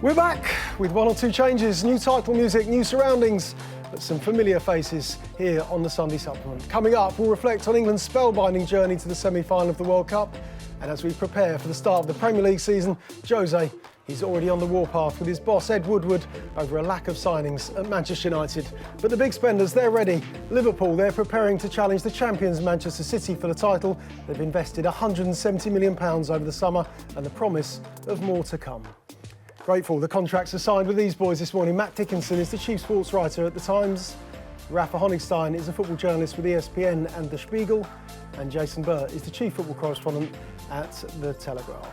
We're back with one or two changes, new title music, new surroundings, but some familiar faces here on the Sunday Supplement. Coming up, we'll reflect on England's spellbinding journey to the semi-final of the World Cup. And as we prepare for the start of the Premier League season, Jose, he's already on the warpath with his boss Ed Woodward over a lack of signings at Manchester United. But the big spenders, they're ready. Liverpool, they're preparing to challenge the champions Manchester City for the title. They've invested £170 million over the summer and the promise of more to come. Grateful the contracts are signed with these boys this morning. Matt Dickinson is the chief sports writer at The Times. Raphael Honigstein is a football journalist with ESPN and The Spiegel. And Jason Burt is the chief football correspondent at The Telegraph.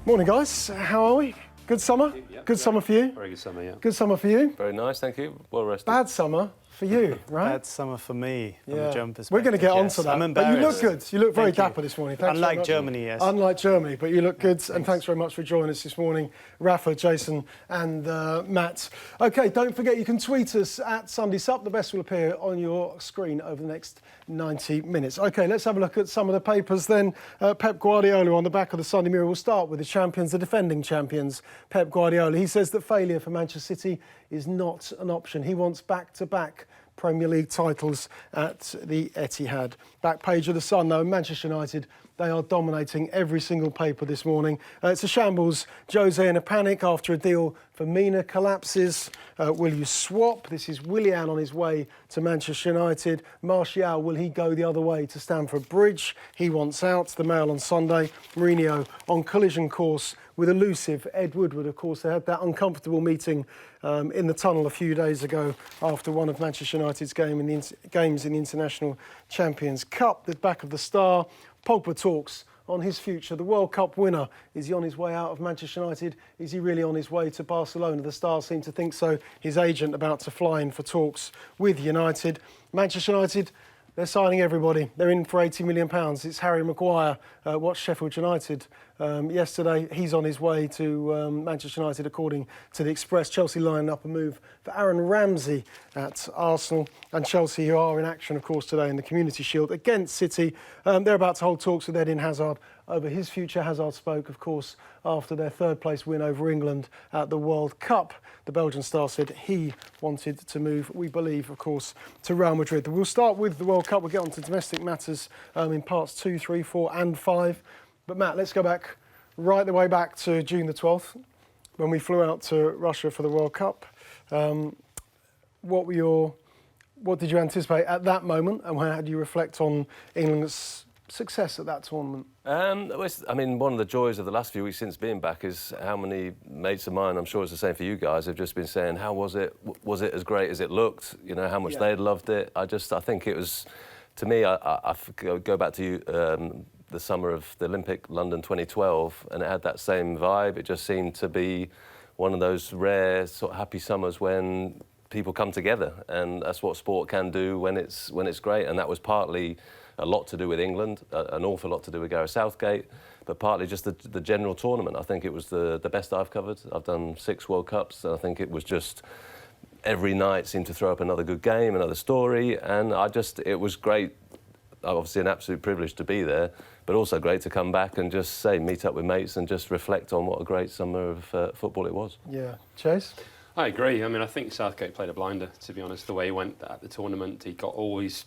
Morning, guys. How are we? Good summer? Yeah, good summer for you? Very good summer, yeah. Good summer for you? Very nice, thank you. Well rested. Bad summer for you, right? Bad summer for me, from the jump perspective. We're going to get onto that. I'm but you embarrassed. look good. You look very dapper this morning. Thanks Unlike Germany, yes. Unlike Germany, but you look good. And thanks very much for joining us this morning, Rafa, Jason and Matt. OK, don't forget you can tweet us at Sunday Sup. The best will appear on your screen over the next 90 minutes. OK, let's have a look at some of the papers then. Pep Guardiola on the back of the Sunday Mirror. We'll start with the champions, the defending champions, Pep Guardiola. He says that failure for Manchester City is not an option. He wants back-to-back Premier League titles at the Etihad. Back page of the Sun, though, Manchester United, they are dominating every single paper this morning. It's a shambles. Jose in a panic after a deal for Mina collapses. Will you swap? This is Willian on his way to Manchester United. Mischeif, will he go the other way to Stamford Bridge? He wants out. The Mail on Sunday. Mourinho on collision course with elusive Ed Woodward. Of course, they had that uncomfortable meeting in the tunnel a few days ago after one of Manchester United's games in the International Champions Cup. The back of the Star. Pogba talks on his future. The World Cup winner, is he on his way out of Manchester United? Is he really on his way to Barcelona? The Stars seem to think so. His agent about to fly in for talks with United. Manchester United, they're signing everybody. They're in for £80 million. It's Harry Maguire. Watched Sheffield United yesterday. He's on his way to Manchester United, according to the Express. Chelsea lining up a move for Aaron Ramsey at Arsenal. And Chelsea, who are in action, of course, today in the Community Shield against City. They're about to hold talks with Eden Hazard over his future. Hazard spoke, of course, after their third-place win over England at the World Cup. The Belgian star said he wanted to move, we believe, of course, to Real Madrid. We'll start with the World Cup. We'll get on to domestic matters in parts 2, 3, 4 and 5. But, Matt, let's go back right the way back to June the 12th, when we flew out to Russia for the World Cup. What did you anticipate at that moment, and how do you reflect on England's success at that tournament? I mean, one of the joys of the last few weeks since being back is how many mates of mine, I'm sure it's the same for you guys, have just been saying, how was it? Was it as great as it looked? You know, how much they'd loved it. I think it was, to me, I go back to the summer of the Olympic London 2012, and it had that same vibe. It just seemed to be one of those rare sort of happy summers when people come together, and that's what sport can do when it's great. And that was partly a lot to do with England, an awful lot to do with Gareth Southgate, but partly just the general tournament. I think it was the best I've covered. I've done 6 World Cups, and I think it was just every night seemed to throw up another good game, another story, and it was great. Obviously an absolute privilege to be there, but also great to come back and just meet up with mates and just reflect on what a great summer of football it was. Yeah. Chase? I agree. I mean, I think Southgate played a blinder, to be honest, the way he went at the tournament. He got all his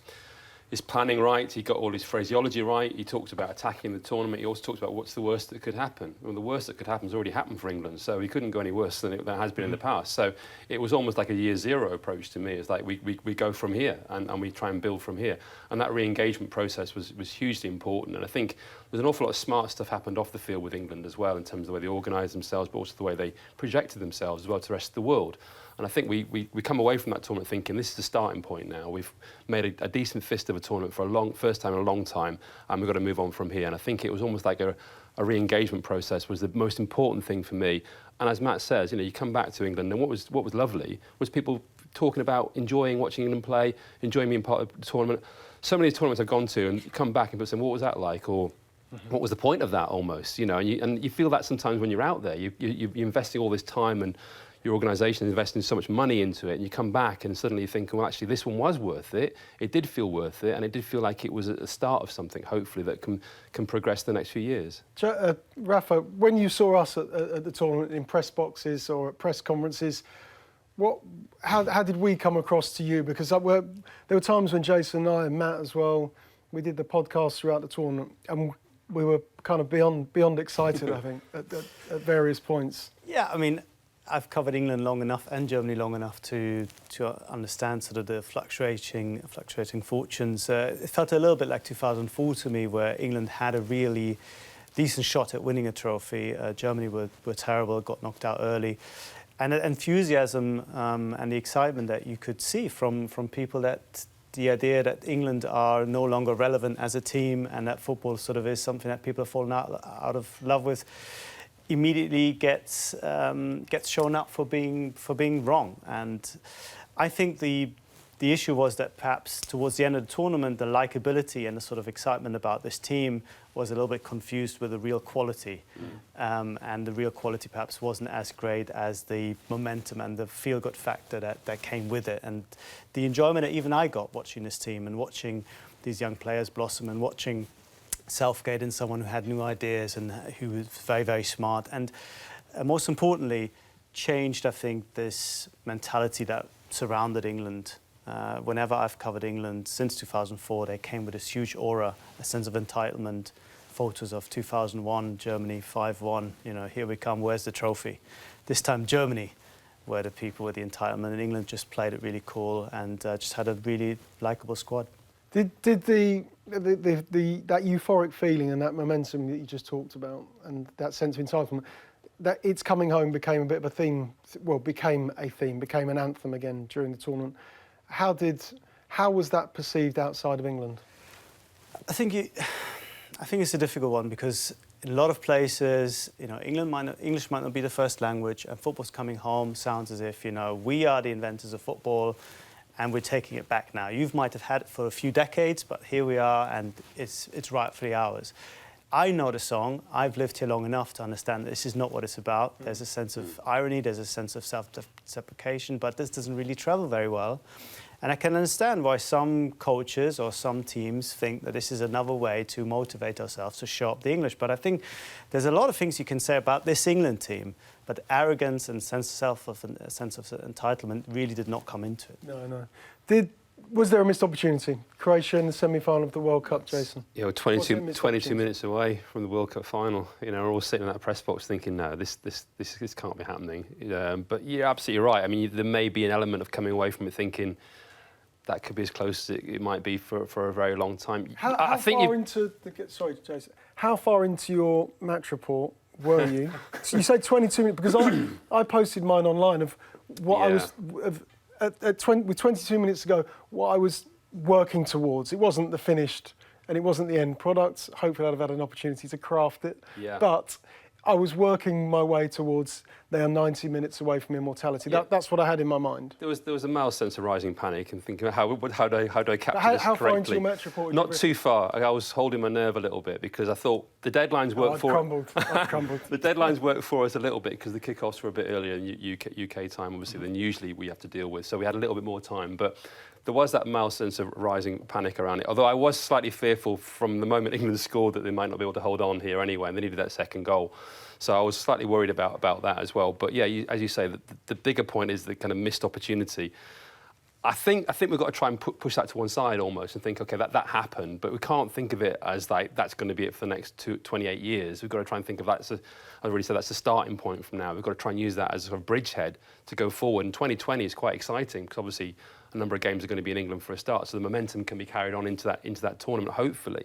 planning right, he got all his phraseology right, he talked about attacking the tournament, he also talked about what's the worst that could happen. Well, the worst that could happen has already happened for England, so he couldn't go any worse than that has been in the past. So it was almost like a year zero approach to me. It's like we go from here and we try and build from here. And that re-engagement process was hugely important. And I think there's an awful lot of smart stuff happened off the field with England as well, in terms of the way they organised themselves, but also the way they projected themselves as well to the rest of the world. And I think we come away from that tournament thinking this is the starting point now. We've made a decent fist of a tournament for first time in a long time, and we've got to move on from here. And I think it was almost like a re-engagement process was the most important thing for me. And as Matt says, you come back to England, and what was lovely was people talking about enjoying watching England play, enjoying being part of the tournament. So many tournaments I've gone to, and you come back and people say, what was that like? Or what was the point of that almost? And you feel that sometimes when you're out there. You're investing all this time and your organisation is investing so much money into it, and you come back and suddenly you think, well, actually, this one was worth it. It did feel worth it, and it did feel like it was at the start of something, hopefully, that can progress the next few years. Rafa, when you saw us at the tournament in press boxes or at press conferences, how did we come across to you? Because there were times when Jason and I and Matt as well, we did the podcast throughout the tournament, and we were kind of beyond excited, I think, at various points. Yeah, I mean, I've covered England long enough and Germany long enough to understand sort of the fluctuating fortunes. It felt a little bit like 2004 to me, where England had a really decent shot at winning a trophy. Germany were terrible, got knocked out early. And the enthusiasm and the excitement that you could see from people, that the idea that England are no longer relevant as a team and that football sort of is something that people have fallen out of love with, immediately gets shown up for being wrong. And I think the issue was that perhaps towards the end of the tournament, the likability and the sort of excitement about this team was a little bit confused with the real quality. And the real quality perhaps wasn't as great as the momentum and the feel-good factor that came with it. And the enjoyment that even I got watching this team and watching these young players blossom and watching Southgate and someone who had new ideas and who was very, very smart. And most importantly, changed, I think, this mentality that surrounded England. Whenever I've covered England since 2004, they came with this huge aura, a sense of entitlement. Photos of 2001, Germany 5-1, here we come, where's the trophy? This time Germany were the people with the entitlement, and England just played it really cool and just had a really likeable squad. Did that euphoric feeling and that momentum that you just talked about and that sense of entitlement, that it's coming home became a bit of a theme, became an anthem again during the tournament. How was that perceived outside of England? I think it's a difficult one, because in a lot of places, English might not be the first language, and football's coming home sounds as if, we are the inventors of football and we're taking it back now. You might have had it for a few decades, but here we are, and it's rightfully ours. I know the song. I've lived here long enough to understand that this is not what it's about. There's a sense of irony, there's a sense of self-deprecation, but this doesn't really travel very well. And I can understand why some coaches or some teams think that this is another way to motivate ourselves to show up the English. But I think there's a lot of things you can say about this England team, but arrogance and sense of entitlement really did not come into it. No. Was there a missed opportunity? Croatia in the semi-final of the World Cup, Jason? 22 minutes away from the World Cup final. We're all sitting in that press box thinking, no, this can't be happening. But you're absolutely right. I mean, there may be an element of coming away from it thinking that could be as close as it might be for a very long time. Sorry, Jason. How far into your match report were you? So you said 22 minutes, because I posted mine online of what I was... with 22 minutes to go, what I was working towards. It wasn't the finished and it wasn't the end product. Hopefully I'd have had an opportunity to craft it. Yeah. But I was working my way towards, they are 90 minutes away from immortality. Yeah. That's what I had in my mind. There was a mild sense of rising panic and thinking, how do I capture this correctly? How far into your match report? Not too far. I was holding my nerve a little bit because I thought the deadlines work for I'd crumbled. The deadlines work for us a little bit because the kickoffs were a bit earlier in UK time, obviously, than usually we have to deal with. So we had a little bit more time. But there was that mild sense of rising panic around it. Although I was slightly fearful from the moment England scored that they might not be able to hold on here anyway, and they needed that second goal. So I was slightly worried about that as well. But yeah, as you say, the bigger point is the kind of missed opportunity. I think we've got to try and push that to one side almost and think, OK, that happened, but we can't think of it as like that's going to be it for the next 28 years. We've got to try and think of that as I already said, that's the starting point from now. We've got to try and use that as a sort of bridgehead to go forward. And 2020 is quite exciting because obviously a number of games are going to be in England for a start, so the momentum can be carried on into that tournament, hopefully.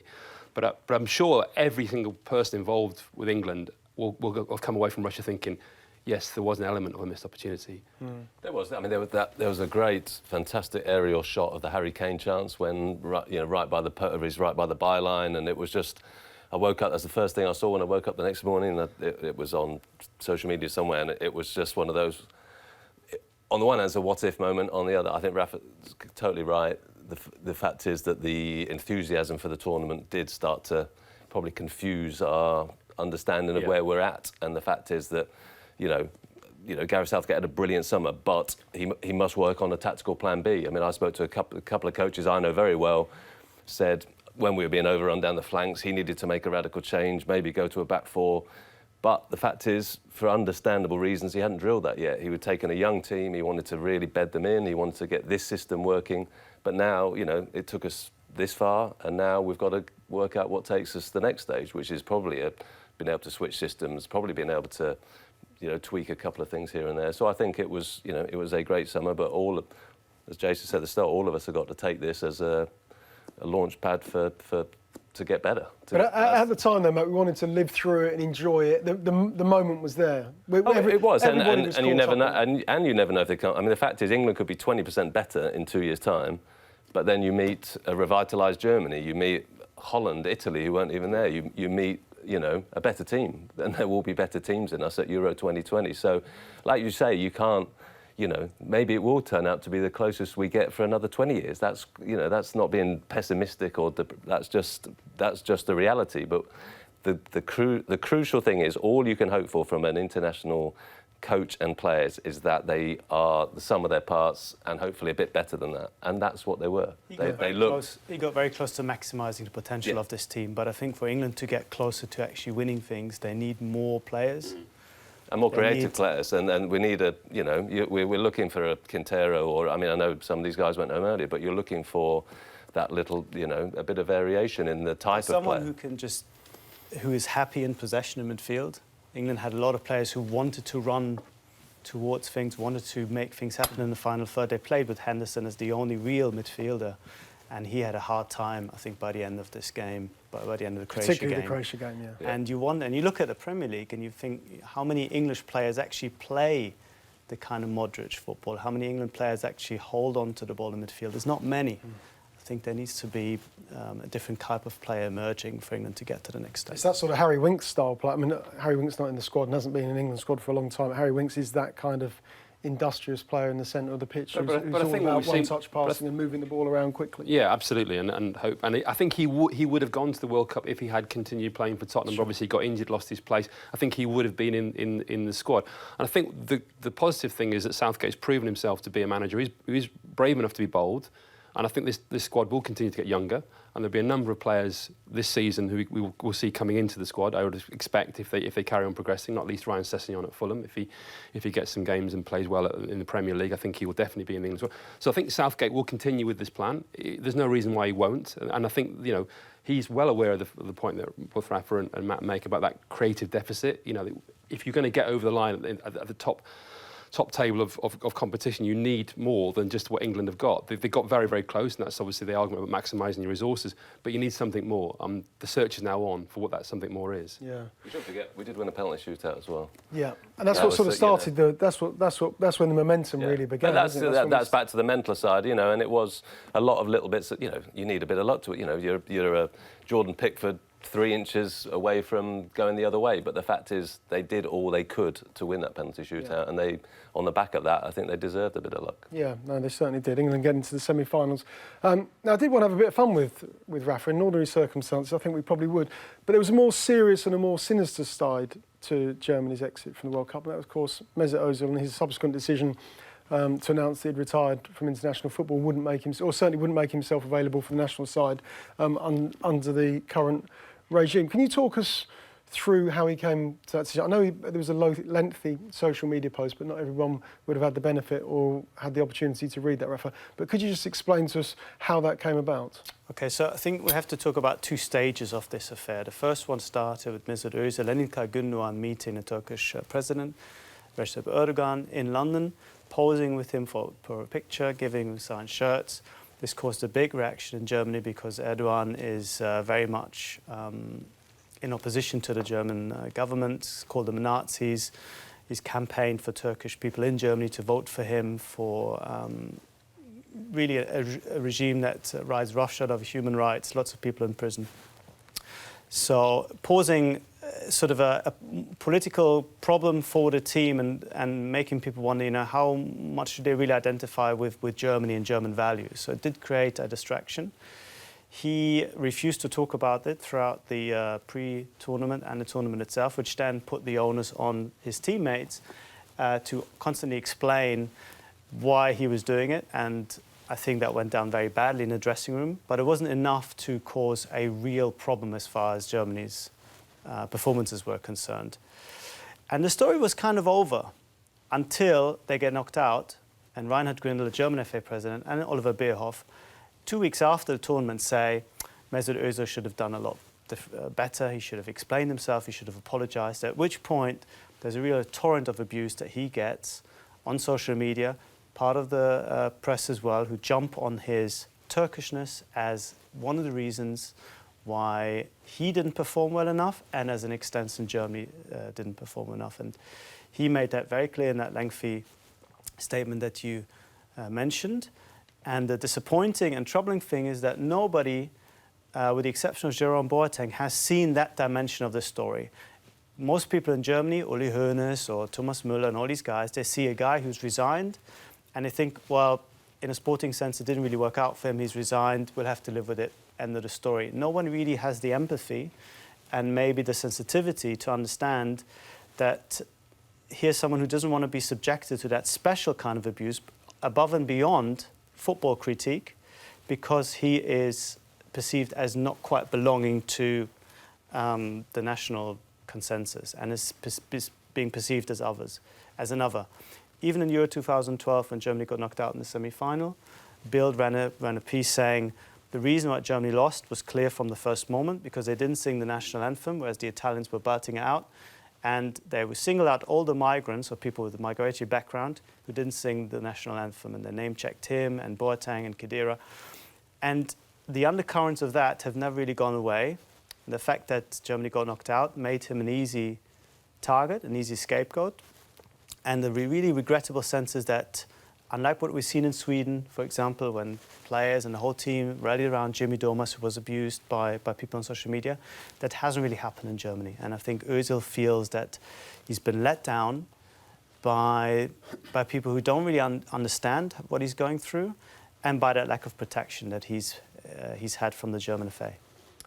But I'm sure every single person involved with England will come away from Russia thinking, yes, there was an element of a missed opportunity. There was. I mean, there was a great, fantastic aerial shot of the Harry Kane chance when, right by the byline, and it was just. I woke up. That's the first thing I saw when I woke up the next morning. It was on social media somewhere, and it was just one of those. On the one hand, it's a what-if moment. On the other, I think Raphael's totally right. The fact is that the enthusiasm for the tournament did start to probably confuse our understanding of where we're at, and the fact is that, Gareth Southgate had a brilliant summer, but he must work on a tactical plan B. I mean, I spoke to a couple of coaches I know very well, said when we were being overrun down the flanks, he needed to make a radical change, maybe go to a back four. But the fact is, for understandable reasons, he hadn't drilled that yet. He had taken a young team, he wanted to really bed them in, he wanted to get this system working. But now, it took us this far, and now we've got to work out what takes us to the next stage, which is probably being able to switch systems, probably being able to, tweak a couple of things here and there. So I think it was, it was a great summer, but as Jason said at the start, all of us have got to take this as a launch pad to get better. But at the time, though, mate, we wanted to live through it and enjoy it. The moment was there. It was, and you never know, and you never know if they can't. I mean, the fact is, England could be 20% better in 2 years' time, but then you meet a revitalised Germany, you meet Holland, Italy, who weren't even there. You meet, a better team, and there will be better teams than us at Euro 2020. So, like you say, you can't. Maybe it will turn out to be the closest we get for another 20 years. That's not being pessimistic, or that's just the reality. But the crucial thing is, all you can hope for from an international coach and players is that they are the sum of their parts, and hopefully a bit better than that. And that's what they were. He got very close to maximising the potential of this team. But I think for England to get closer to actually winning things, they need more players. And more creative players, and we need we're looking for a Quintero, or I know some of these guys went home earlier, but you're looking for that little, a bit of variation in the type of player. Someone who is happy in possession in midfield. England had a lot of players who wanted to run towards things, wanted to make things happen in the final third. They played with Henderson as the only real midfielder, and he had a hard time, I think, by the end of this game, by the end of the Croatia game. Particularly the Croatia game, yeah. And you look at the Premier League and you think, how many English players actually play the kind of Modric football? How many England players actually hold on to the ball in midfield? There's not many. I think there needs to be a different type of player emerging for England to get to the next stage. It's that sort of Harry Winks style play. I mean, Harry Winks not in the squad and hasn't been in the England squad for a long time. Harry Winks is that kind of industrious player in the centre of the pitch who's all about one-touch passing and moving the ball around quickly. Yeah, absolutely, and hope. And I think he would have gone to the World Cup if he had continued playing for Tottenham. Sure. Obviously, he got injured, lost his place. I think he would have been in the squad. And I think the positive thing is that Southgate's proven himself to be a manager who is brave enough to be bold. And I think this squad will continue to get younger, and there'll be a number of players this season who we will see coming into the squad. I would expect if they carry on progressing, not least Ryan Sessegnon at Fulham. If he gets some games and plays well in the Premier League, I think he will definitely be in the England squad. So I think Southgate will continue with this plan. There's no reason why he won't, and I think he's well aware of the point that both Rafa and Matt make about that creative deficit. If you're going to get over the line at the top table of competition, you need more than just what England have got. They got very, very close, and that's obviously the argument about maximising your resources, but you need something more. The search is now on for what that something more is. Yeah. You shouldn't forget, we did win a penalty shootout as well. Yeah, and that's what sort of started that's when the momentum really began. But that's back to the mental side, and it was a lot of little bits that, you need a bit of luck to it. You're a Jordan Pickford 3 inches away from going the other way, but the fact is they did all they could to win that penalty shootout, and they, on the back of that, I think they deserved a bit of luck. Yeah, no, they certainly did. England getting to the semi-finals. Now, I did want to have a bit of fun with Rafa. In ordinary circumstances, I think we probably would, but there was a more serious and a more sinister side to Germany's exit from the World Cup, and that was, of course, Mesut Ozil and his subsequent decision to announce that he'd retired from international football, certainly wouldn't make himself available for the national side under the current regime. Can you talk us through how he came to that decision? I know there was a lengthy social media post, but not everyone would have had the benefit or had the opportunity to read that, Rafa. But could you just explain to us how that came about? Okay, so I think we have to talk about 2 stages of this affair. The first one started with Mesut Ozil and İlkay Gündoğan meeting the Turkish president, Recep Erdogan, in London, posing with him for a picture, giving him signed shirts. This caused a big reaction in Germany because Erdogan is very much in opposition to the German government, called them Nazis. He's campaigned for Turkish people in Germany to vote for him, for really a regime that rides roughshod over human rights, lots of people in prison. So posing sort of a political problem for the team and making people wonder, how much do they really identify with Germany and German values. So it did create a distraction. He refused to talk about it throughout the pre-tournament and the tournament itself, which then put the onus on his teammates. to constantly explain why he was doing it, and I think that went down very badly in the dressing room, but it wasn't enough to cause a real problem as far as Germany's performances were concerned. And the story was kind of over until they get knocked out, and Reinhard Grindel, the German FA president, and Oliver Bierhoff, 2 weeks after the tournament say Mesut Ozil should have done a lot better, he should have explained himself, he should have apologised, at which point there's a real torrent of abuse that he gets on social media, part of the press as well, who jump on his Turkishness as one of the reasons why he didn't perform well enough, and as an extension Germany didn't perform enough. And he made that very clear in that lengthy statement that you mentioned. And the disappointing and troubling thing is that nobody, with the exception of Gerald and Boateng, has seen that dimension of the story. Most people in Germany, Uli Hoeneß or Thomas Müller and all these guys, they see a guy who's resigned and they think, well, in a sporting sense, it didn't really work out for him, he's resigned, we'll have to live with it, end of the story. No one really has the empathy and maybe the sensitivity to understand that here's someone who doesn't want to be subjected to that special kind of abuse above and beyond football critique, because he is perceived as not quite belonging to the national consensus and is being perceived as another. Even in Euro 2012, when Germany got knocked out in the semi-final, Bild ran a piece saying the reason why Germany lost was clear from the first moment, because they didn't sing the national anthem, whereas the Italians were belting it out. And they would single out all the migrants or people with a migratory background who didn't sing the national anthem, and they name-checked him and Boateng and Khedira. And the undercurrents of that have never really gone away. And the fact that Germany got knocked out made him an easy target, an easy scapegoat. And the really regrettable sense is that, unlike what we've seen in Sweden, for example, when players and the whole team rallied around Jimmy Domas, who was abused by people on social media, that hasn't really happened in Germany. And I think Ozil feels that he's been let down by people who don't really understand what he's going through, and by that lack of protection that he's had from the German FA.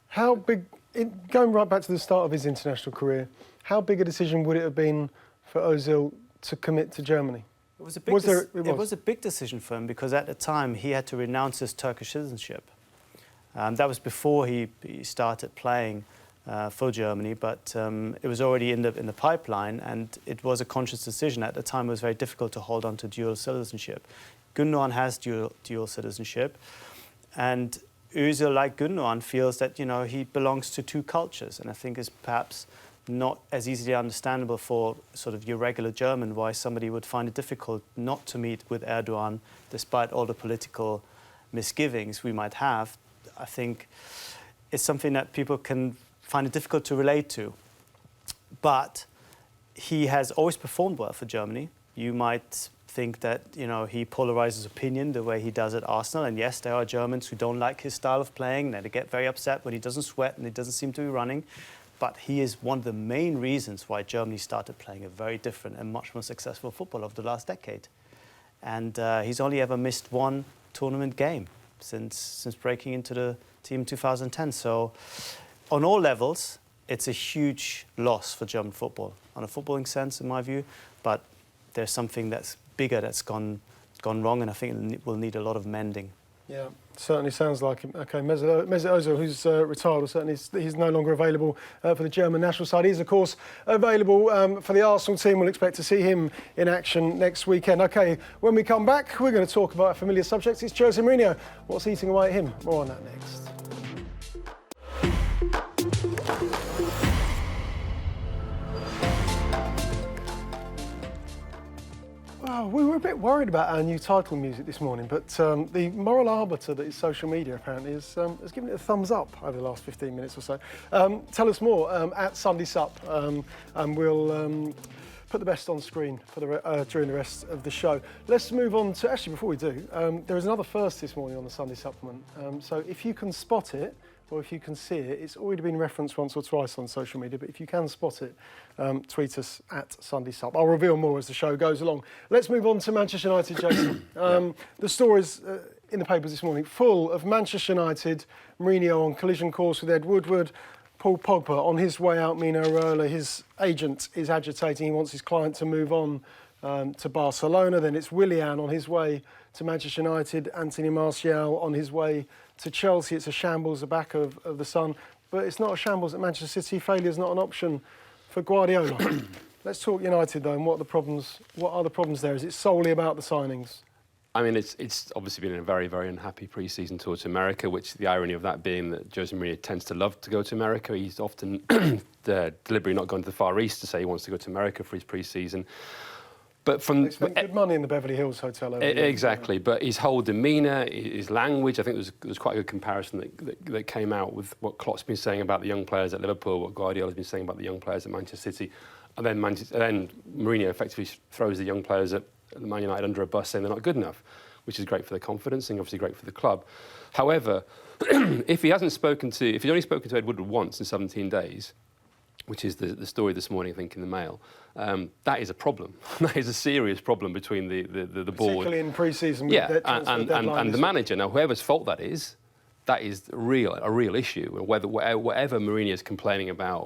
How big, going right back to the start of his international career, how big a decision would it have been for Ozil to commit to Germany? It was a big decision for him, because at the time he had to renounce his Turkish citizenship. That was before he started playing for Germany, but it was already in the pipeline, and it was a conscious decision. At the time, it was very difficult to hold on to dual citizenship. Gundogan has dual citizenship, and Ozil, like Gundogan, feels that he belongs to two cultures, and I think is perhaps not as easily understandable for sort of your regular German why somebody would find it difficult not to meet with Erdogan, despite all the political misgivings we might have. I think it's something that people can find it difficult to relate to. But he has always performed well for Germany. You might think that he polarizes opinion the way he does at Arsenal, and yes, there are Germans who don't like his style of playing, they get very upset when he doesn't sweat and he doesn't seem to be running. But he is one of the main reasons why Germany started playing a very different and much more successful football over the last decade. And he's only ever missed one tournament game since breaking into the team in 2010. So on all levels, it's a huge loss for German football, on a footballing sense, in my view. But there's something that's bigger that's gone wrong, and I think it will need a lot of mending. Yeah, certainly sounds like him. OK, Mesut Ozil, who's retired, certainly he's no longer available for the German national side. He's, of course, available for the Arsenal team. We'll expect to see him in action next weekend. OK, when we come back, we're going to talk about a familiar subject. It's Jose Mourinho. What's eating away at him? More on that next. Oh, we were a bit worried about our new title music this morning, but the moral arbiter that is social media apparently has given it a thumbs up over the last 15 minutes or so. Tell us more at Sunday Sup, and we'll put the best on screen for during the rest of the show. Let's move on to, actually before we do, there is another first this morning on the Sunday Supplement. So if you can spot it, or if you can see it, it's already been referenced once or twice on social media, but if you can spot it, tweet us at Sunday Sup. I'll reveal more as the show goes along. Let's move on to Manchester United, Jason. The stories in the papers this morning, full of Manchester United, Mourinho on collision course with Ed Woodward, Paul Pogba on his way out, Mino Raiola, his agent is agitating, he wants his client to move on to Barcelona. Then it's Willian on his way to Manchester United. Anthony Martial on his way to Chelsea. It's a shambles, the back of the Sun. But it's not a shambles at Manchester City. Failure's not an option for Guardiola. Let's talk United, though, and what are the problems there? Is it solely about the signings? I mean, it's obviously been a very, very unhappy pre-season tour to America, which the irony of that being that Jose Mourinho tends to love to go to America. He's often deliberately not gone to the Far East to say he wants to go to America for his pre-season. But they spent good money in the Beverly Hills Hotel. Exactly, but his whole demeanour, his language, I think there was quite a good comparison that came out with what Klopp's been saying about the young players at Liverpool, what Guardiola's been saying about the young players at Manchester City, and then Mourinho effectively throws the young players at Man United under a bus saying they're not good enough, which is great for their confidence and obviously great for the club. However, if he's only spoken to Ed Woodward once in 17 days, which is the story this morning, I think, in the Mail, that is a problem. That is a serious problem between the board. Particularly in pre-season. And the manager. Now, whoever's fault that is a real issue. Whatever Mourinho is complaining about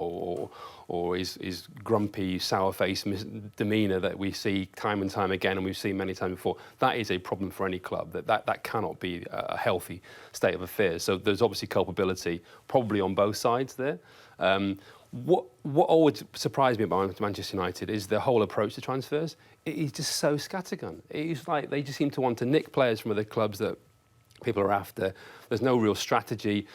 or his grumpy, sour-faced demeanour that we see time and time again, and we've seen many times before, that is a problem for any club. That cannot be a healthy state of affairs. So there's obviously culpability, probably on both sides there. What always surprised me about Manchester United is the whole approach to transfers. It is just so scattergun. It is like they just seem to want to nick players from other clubs that people are after. There's no real strategy.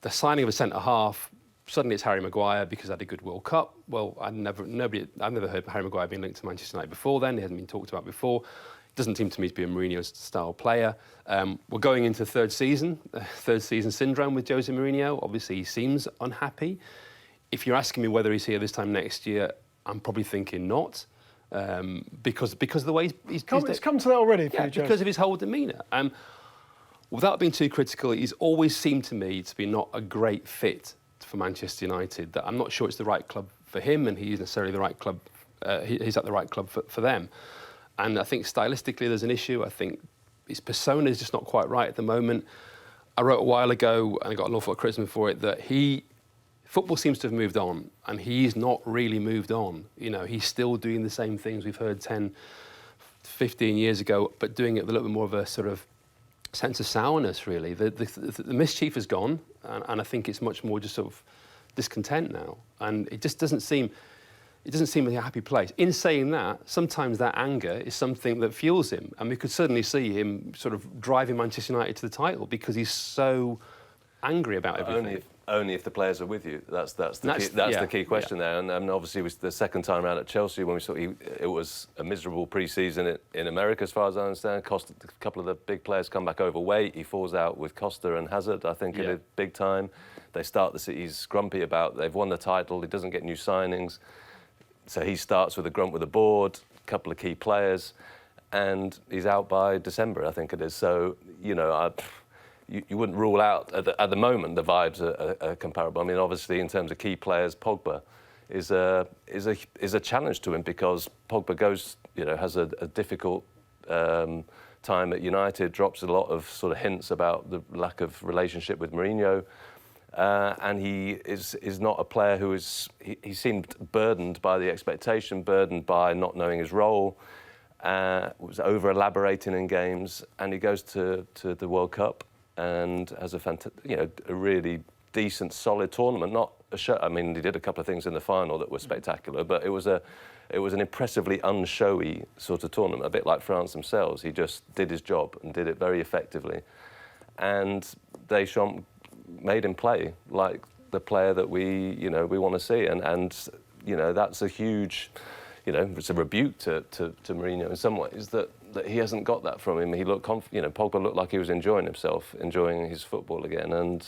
The signing of a centre-half, suddenly it's Harry Maguire because he had a good World Cup. Well, I've never heard Harry Maguire being linked to Manchester United before then. He hasn't been talked about before. Doesn't seem to me to be a Mourinho-style player. We're going into third season syndrome with Jose Mourinho. Obviously, he seems unhappy. If you're asking me whether he's here this time next year, I'm probably thinking not, because of the way he's come to that already. For you, because of his whole demeanour. Without being too critical, he's always seemed to me to be not a great fit for Manchester United. That I'm not sure it's the right club for him, and he's necessarily the right club. He's at the right club for them. And I think stylistically there's an issue. I think his persona is just not quite right at the moment. I wrote a while ago, and I got an awful lot of criticism for it, that football seems to have moved on, and he's not really moved on. You know, he's still doing the same things we've heard 10, 15 years ago, but doing it with a little bit more of a sort of sense of sourness, really. The Mischeif has gone, and I think it's much more just sort of discontent now. And it just doesn't seem like a happy place. In saying that, sometimes that anger is something that fuels him, and we could certainly see him sort of driving Manchester United to the title because he's so angry about everything. Only if the players are with you. That's the key question there. And obviously, it was the second time around at Chelsea when we saw it was a miserable pre-season in America, as far as I understand. Costa, a couple of the big players come back overweight. He falls out with Costa and Hazard, I think, in a big time. They start he's grumpy about they've won the title. He doesn't get new signings, so he starts with a grump with the board. A couple of key players, and he's out by December, I think it is. So you wouldn't rule out at the moment the vibes are comparable. I mean, obviously in terms of key players, Pogba is a challenge to him because Pogba has a difficult time at United, drops a lot of sort of hints about the lack of relationship with Mourinho, and he is not a player who he seemed burdened by the expectation, burdened by not knowing his role. Was over elaborating in games, and he goes to the World Cup and has a really decent, solid tournament. Not a show. I mean, he did a couple of things in the final that were spectacular, but it was an impressively unshowy sort of tournament, a bit like France themselves. He just did his job and did it very effectively, and Deschamps made him play like the player that we want to see, and that's a huge. It's a rebuke to Mourinho in some ways that he hasn't got that from him. He looked Pogba looked like he was enjoying himself, enjoying his football again. And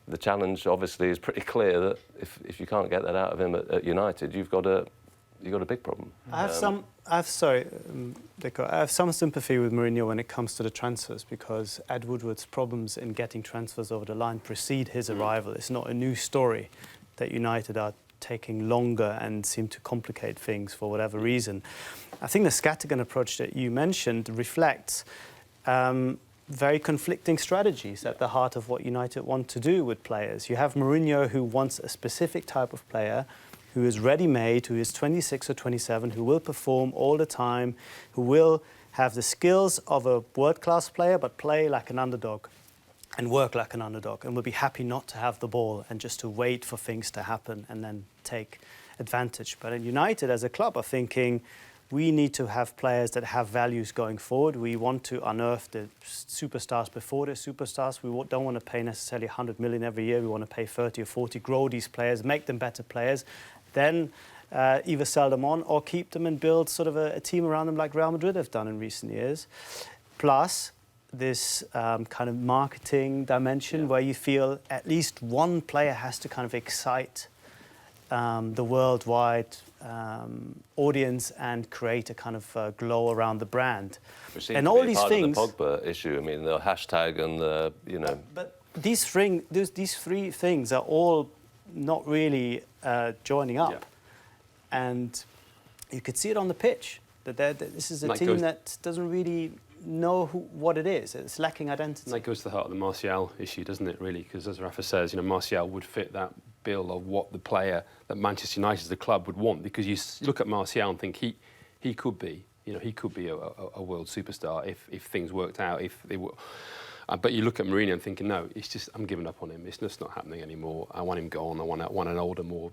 the challenge, obviously, is pretty clear that if you can't get that out of him at United, you've got a big problem. I have some sympathy with Mourinho when it comes to the transfers because Ed Woodward's problems in getting transfers over the line precede his arrival. It's not a new story that United are taking longer and seem to complicate things for whatever reason. I think the scattergun approach that you mentioned reflects very conflicting strategies at the heart of what United want to do with players. You have Mourinho, who wants a specific type of player, who is ready-made, who is 26 or 27, who will perform all the time, who will have the skills of a world-class player, but play like an underdog and work like an underdog, and will be happy not to have the ball and just to wait for things to happen and then take advantage. But in United as a club are thinking, we need to have players that have values going forward. We want to unearth the superstars before they're superstars. We don't want to pay necessarily 100 million every year. We want to pay 30 or 40, grow these players, make them better players, then either sell them on or keep them and build sort of a team around them like Real Madrid have done in recent years. Plus, this kind of marketing dimension where you feel at least one player has to kind of excite the worldwide audience and create a kind of glow around the brand. And all these things. Of the Pogba issue. I mean, the hashtag and the But these three things are all not really joining up, and you could see it on the pitch that this is a team that doesn't really know what it is. It's lacking identity. And that goes to the heart of the Martial issue, doesn't it, really? Because as Rafa says, Martial would fit that bill of what the player that Manchester United as the club would want, because you look at Martial and think he could be, he could be a world superstar if things worked out, if they were. But you look at Mourinho and thinking, no, it's just I'm giving up on him. It's just not happening anymore. I want him gone. I want an older, more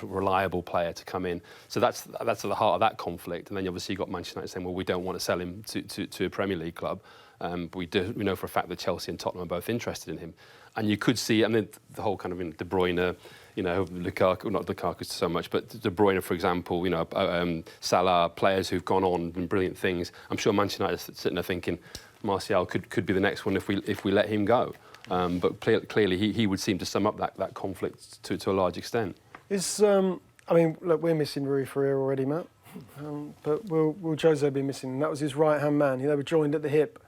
reliable player to come in. So that's at the heart of that conflict. And then obviously you've got Manchester United saying, well, we don't want to sell him to a Premier League club. But we know for a fact that Chelsea and Tottenham are both interested in him. And you could see, the whole kind of De Bruyne, Lukaku, not Lukaku so much, but De Bruyne, for example, Salah, players who've gone on and brilliant things. I'm sure Manchester United are sitting there thinking, Martial could be the next one if we let him go. But clearly he would seem to sum up that conflict to a large extent. Look, we're missing Rui Ferreira already, Matt. But will Jose be missing? And that was his right-hand man. They were joined at the hip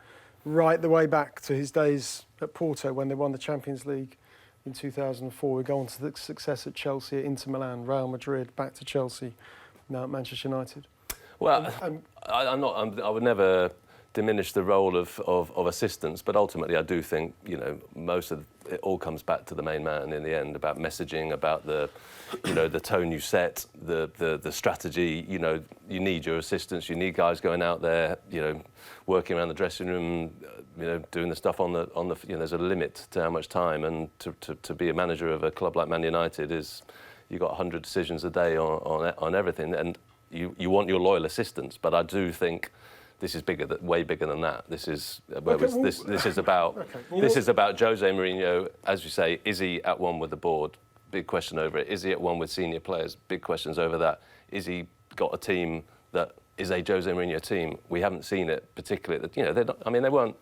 right the way back to his days at Porto when they won the Champions League in 2004. We go on to the success at Chelsea, at Inter Milan, Real Madrid, back to Chelsea, now at Manchester United. Well, I would never diminish the role of assistants, but ultimately I do think most of it all comes back to the main man in the end, about messaging, about the the tone you set, the strategy. You need your assistants, you need guys going out there, working around the dressing room, doing the stuff on the there's a limit to how much time, and to be a manager of a club like Man United is you've got 100 decisions a day on everything, and you want your loyal assistants, but I do think this is way bigger than that. This is this is about Jose Mourinho. As you say, is he at one with the board? Big question over it. Is he at one with senior players? Big questions over that. Is he got a team that is a Jose Mourinho team? We haven't seen it particularly. They're not. They weren't.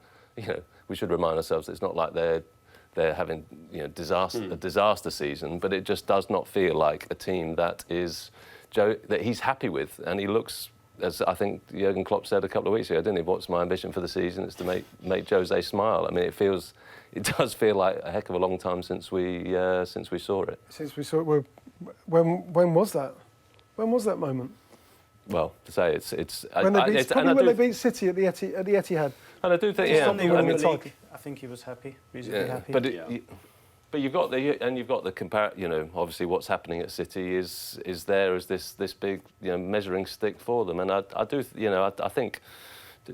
We should remind ourselves that it's not like they're having a disaster season, but it just does not feel like a team that that he's happy with, and he looks. As I think Jurgen Klopp said a couple of weeks ago, didn't he? What's my ambition for the season? It's to make Jose smile. It does feel like a heck of a long time since we saw it. Since we saw it, when was that? When was that moment? Well, to say it's when they beat City at the Etihad. And I do think I think he was happy, reasonably happy. But you've got the obviously what's happening at City is there as this big measuring stick for them, and I do I think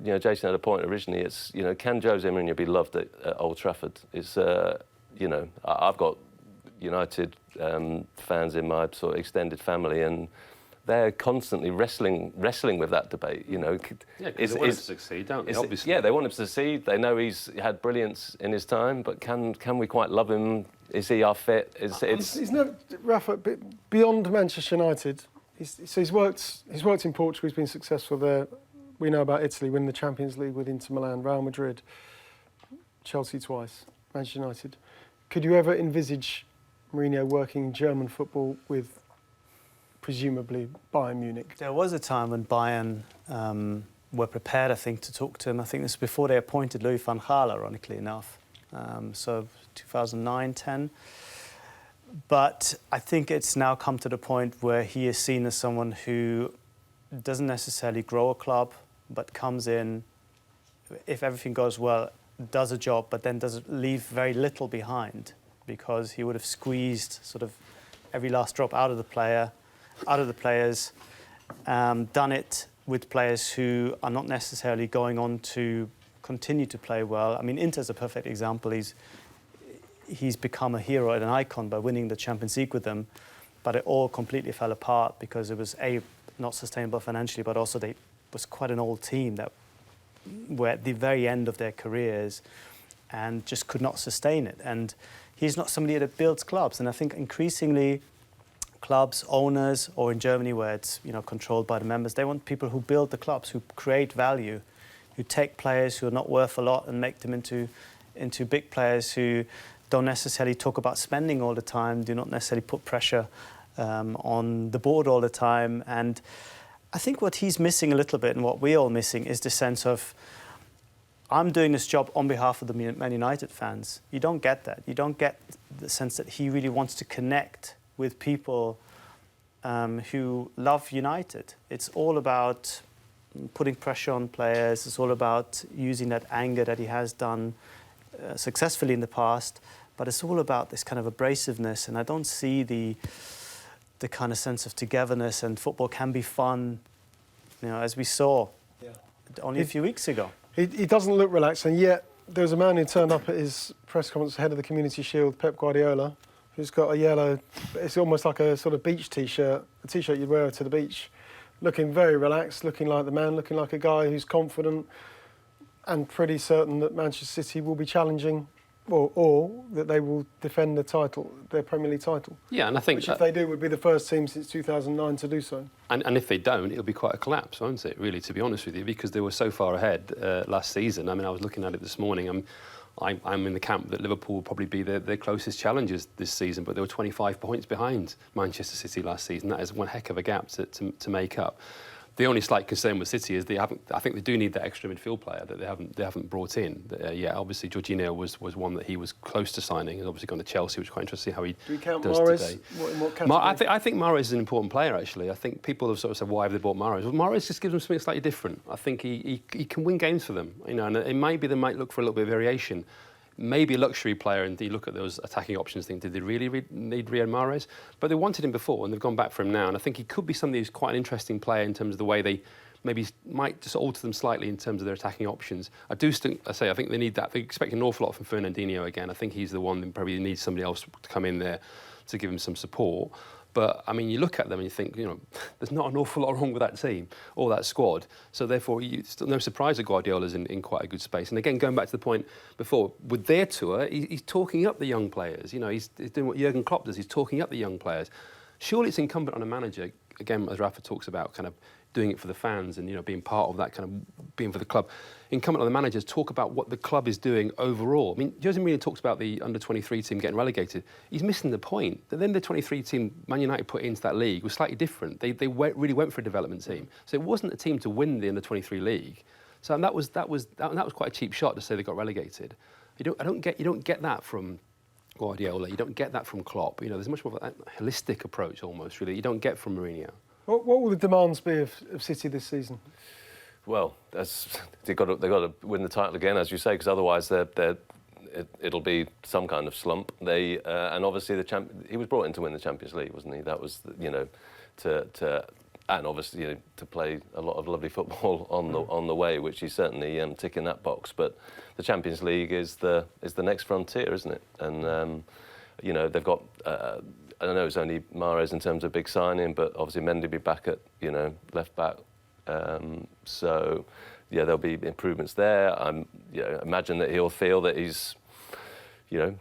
Jason had a point originally. It's can Jose Mourinho be loved at Old Trafford? It's I've got United fans in my sort of extended family, and they're constantly wrestling with that debate. They want him to succeed, don't they? Obviously. Yeah, they want him to succeed. They know he's had brilliance in his time, but can we quite love him? Is he our fit? He's no Rafa beyond Manchester United. He's worked in Portugal. He's been successful there. We know about Italy, winning the Champions League with Inter Milan, Real Madrid, Chelsea twice, Manchester United. Could you ever envisage Mourinho working German football with presumably Bayern Munich? There was a time when Bayern were prepared, I think, to talk to him. I think this was before they appointed Louis van Gaal, ironically enough. So 2009-10. But I think it's now come to the point where he is seen as someone who doesn't necessarily grow a club, but comes in, if everything goes well, does a job, but then does leave very little behind, because he would have squeezed sort of every last drop out of the player, out of the players, done it with players who are not necessarily going on to continue to play well. I mean, Inter's a perfect example. He's become a hero and an icon by winning the Champions League with them, but it all completely fell apart because it was not sustainable financially, but also they was quite an old team that were at the very end of their careers and just could not sustain it. And he's not somebody that builds clubs. And I think increasingly clubs, owners, or in Germany where it's controlled by the members, they want people who build the clubs, who create value, who take players who are not worth a lot and make them into big players who don't necessarily talk about spending all the time, do not necessarily put pressure on the board all the time. And I think what he's missing a little bit and what we're all missing is the sense of, I'm doing this job on behalf of the Man United fans. You don't get that. You don't get the sense that he really wants to connect with people who love United. It's all about putting pressure on players. It's all about using that anger that he has done successfully in the past. But it's all about this kind of abrasiveness. And I don't see the kind of sense of togetherness, and football can be fun, as we saw only a few weeks ago. He doesn't look relaxed, and yet there was a man who turned up at his press conference, head of the Community Shield, Pep Guardiola, who's got a yellow, it's almost like a sort of beach T-shirt, a T-shirt you'd wear to the beach, looking very relaxed, looking like the man, looking like a guy who's confident and pretty certain that Manchester City will be challenging or that they will defend the title, their Premier League title. Yeah, and I think... Which, if they do, would be the first team since 2009 to do so. And if they don't, it'll be quite a collapse, won't it, really, to be honest with you, because they were so far ahead last season. I mean, I was looking at it this morning. I'm in the camp that Liverpool will probably be their closest challengers this season, but they were 25 points behind Manchester City last season. That is one heck of a gap to make up. The only slight concern with City is I think they do need that extra midfield player that they haven't brought in. Obviously Jorginho was one that he was close to signing. He's obviously gone to Chelsea, which is quite interesting to see how he do we count does Mahrez? Today. In what category? I think Mahrez is an important player, actually. I think people have sort of said, why have they bought Mahrez? Well, Mahrez just gives them something slightly different. I think he can win games for them, and it might be they might look for a little bit of variation. Maybe a luxury player, and you look at those attacking options, think, did they really need Riyad Mahrez? But they wanted him before, and they've gone back for him now. And I think he could be somebody who's quite an interesting player in terms of the way they maybe might just alter them slightly in terms of their attacking options. I think they need that. They expect an awful lot from Fernandinho again. I think he's the one that probably needs somebody else to come in there to give him some support. But, I mean, you look at them and you think, there's not an awful lot wrong with that team or that squad. So, therefore, it's no surprise that Guardiola's in quite a good space. And, again, going back to the point before, with their tour, he's talking up the young players. He's doing what Jurgen Klopp does. He's talking up the young players. Surely it's incumbent on a manager, again, as Rafa talks about, kind of doing it for the fans and, being part of that, kind of being for the club. Incumbent on the managers talk about what the club is doing overall. I mean, Jose Mourinho talks about the under-23 team getting relegated. He's missing the point. Then the 23 team Man United put into that league was slightly different. They really went for a development team. So it wasn't a team to win the under-23 league. So that was quite a cheap shot to say they got relegated. You don't get that from Guardiola. You don't get that from Klopp. There's much more of a holistic approach almost, really. You don't get from Mourinho. What will the demands be of City this season? Well, they've got to win the title again, as you say, because otherwise it'll be some kind of slump. And obviously he was brought in to win the Champions League, wasn't he? That was and obviously to play a lot of lovely football on the way, which he's certainly ticking that box. But the Champions League is the next frontier, isn't it? And they've got. I don't know it's only Mahrez in terms of big signing, but obviously Mendy will be back at left back. So there'll be improvements there. Imagine that he'll feel that he's, there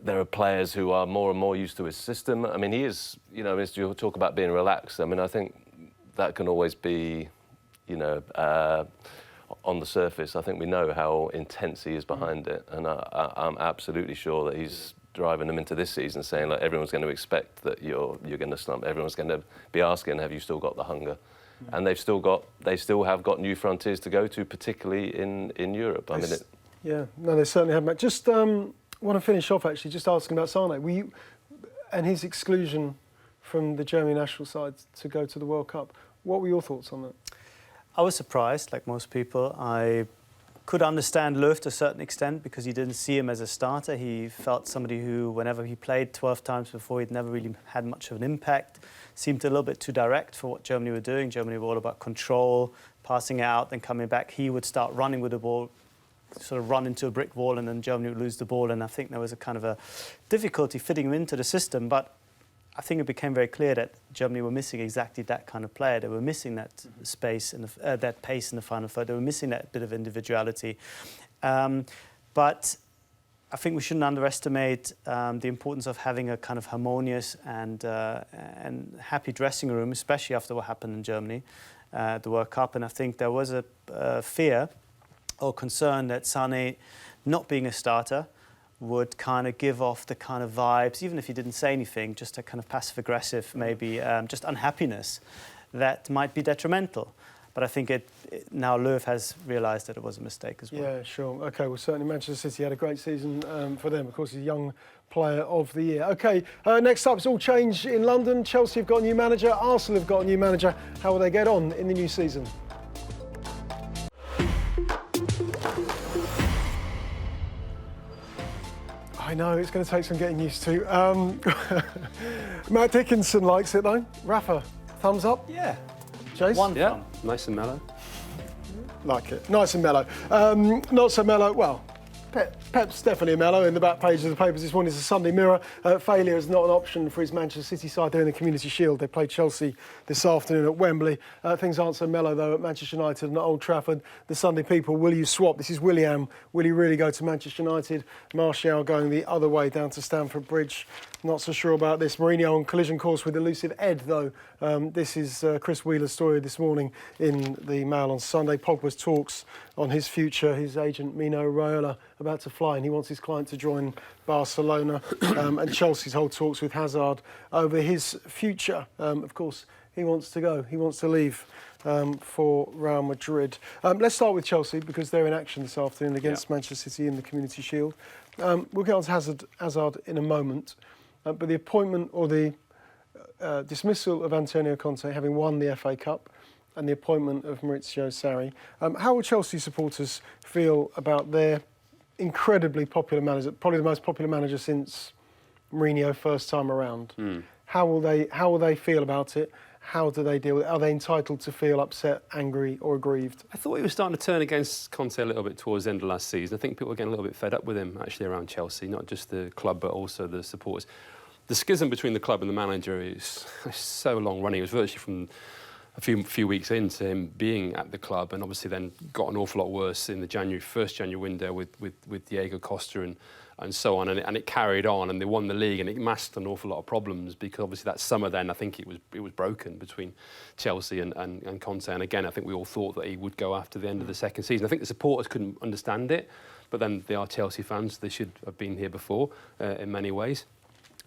are players who are more and more used to his system. I mean, he is, as you talk about being relaxed. I mean, I think that can always be, on the surface. I think we know how intense he is behind it, and I'm absolutely sure that he's driving them into this season, saying like everyone's going to expect that you're going to slump. Everyone's going to be asking, have you still got the hunger? And they still have got new frontiers to go to, particularly in Europe. I mean, they certainly have. Just want to finish off actually, just asking about Sane. And his exclusion from the German national side to go to the World Cup. What were your thoughts on that? I was surprised, like most people. I could understand Löw to a certain extent because he didn't see him as a starter. He felt somebody who, whenever he played 12 times before, he'd never really had much of an impact. Seemed a little bit too direct for what Germany were doing. Germany were all about control, passing out, then coming back. He would start running with the ball, sort of run into a brick wall, and then Germany would lose the ball. And I think there was a kind of a difficulty fitting him into the system. But I think it became very clear that Germany were missing exactly that kind of player. They were missing that space and that pace in the final third. They were missing that bit of individuality. But I think we shouldn't underestimate the importance of having a kind of harmonious and happy dressing room, especially after what happened in Germany, the World Cup. And I think there was a fear or concern that Sané, not being a starter, would kind of give off the kind of vibes, even if he didn't say anything, just a kind of passive-aggressive, maybe just unhappiness that might be detrimental. But I think now Löw has realised that it was a mistake as well. Yeah, sure. OK, well, certainly Manchester City had a great season for them. Of course, he's a young player of the year. OK, next up, it's all change in London. Chelsea have got a new manager. Arsenal have got a new manager. How will they get on in the new season? I know, it's going to take some getting used to. Matt Dickinson likes it, though. Rafa, thumbs up? Yeah. Chase? Yeah, nice and mellow. Like it. Nice and mellow. Not so mellow, well, Pep's definitely a mellow in the back page of the papers this morning. It's a Sunday Mirror. Failure is not an option for his Manchester City side. They're in the Community Shield. They play Chelsea this afternoon at Wembley. Things aren't so mellow, though, at Manchester United and at Old Trafford. The Sunday People, will you swap? This is William. Will he really go to Manchester United? Martial going the other way down to Stamford Bridge. Not so sure about this. Mourinho on collision course with elusive Ed, though. This is Chris Wheeler's story this morning in the Mail on Sunday. Pogba's talks on his future. His agent, Mino Raiola, about to fly, and he wants his client to join Barcelona. And Chelsea's whole talks with Hazard over his future. Of course, he wants to go. He wants to leave for Real Madrid. Let's start with Chelsea, because they're in action this afternoon against Manchester City in the Community Shield. We'll get on to Hazard in a moment. But the appointment or the dismissal of Antonio Conte, having won the FA Cup, and the appointment of Maurizio Sarri, how will Chelsea supporters feel about their incredibly popular manager, probably the most popular manager since Mourinho first time around? How will they feel about it? How do they deal with it? Are they entitled to feel upset, angry or aggrieved? I thought he was starting to turn against Conte a little bit towards the end of last season. I think people were getting a little bit fed up with him, actually, around Chelsea, not just the club, but also the supporters. The schism between the club and the manager is so long running. It was virtually from a few weeks into him being at the club, and obviously then got an awful lot worse in the first January window with Diego Costa and so on, and it carried on, and they won the league, and it masked an awful lot of problems, because obviously that summer then I think it was broken between Chelsea and Conte, and again I think we all thought that he would go after the end of the second season. I think the supporters couldn't understand it, but then they are Chelsea fans. They should have been here before in many ways.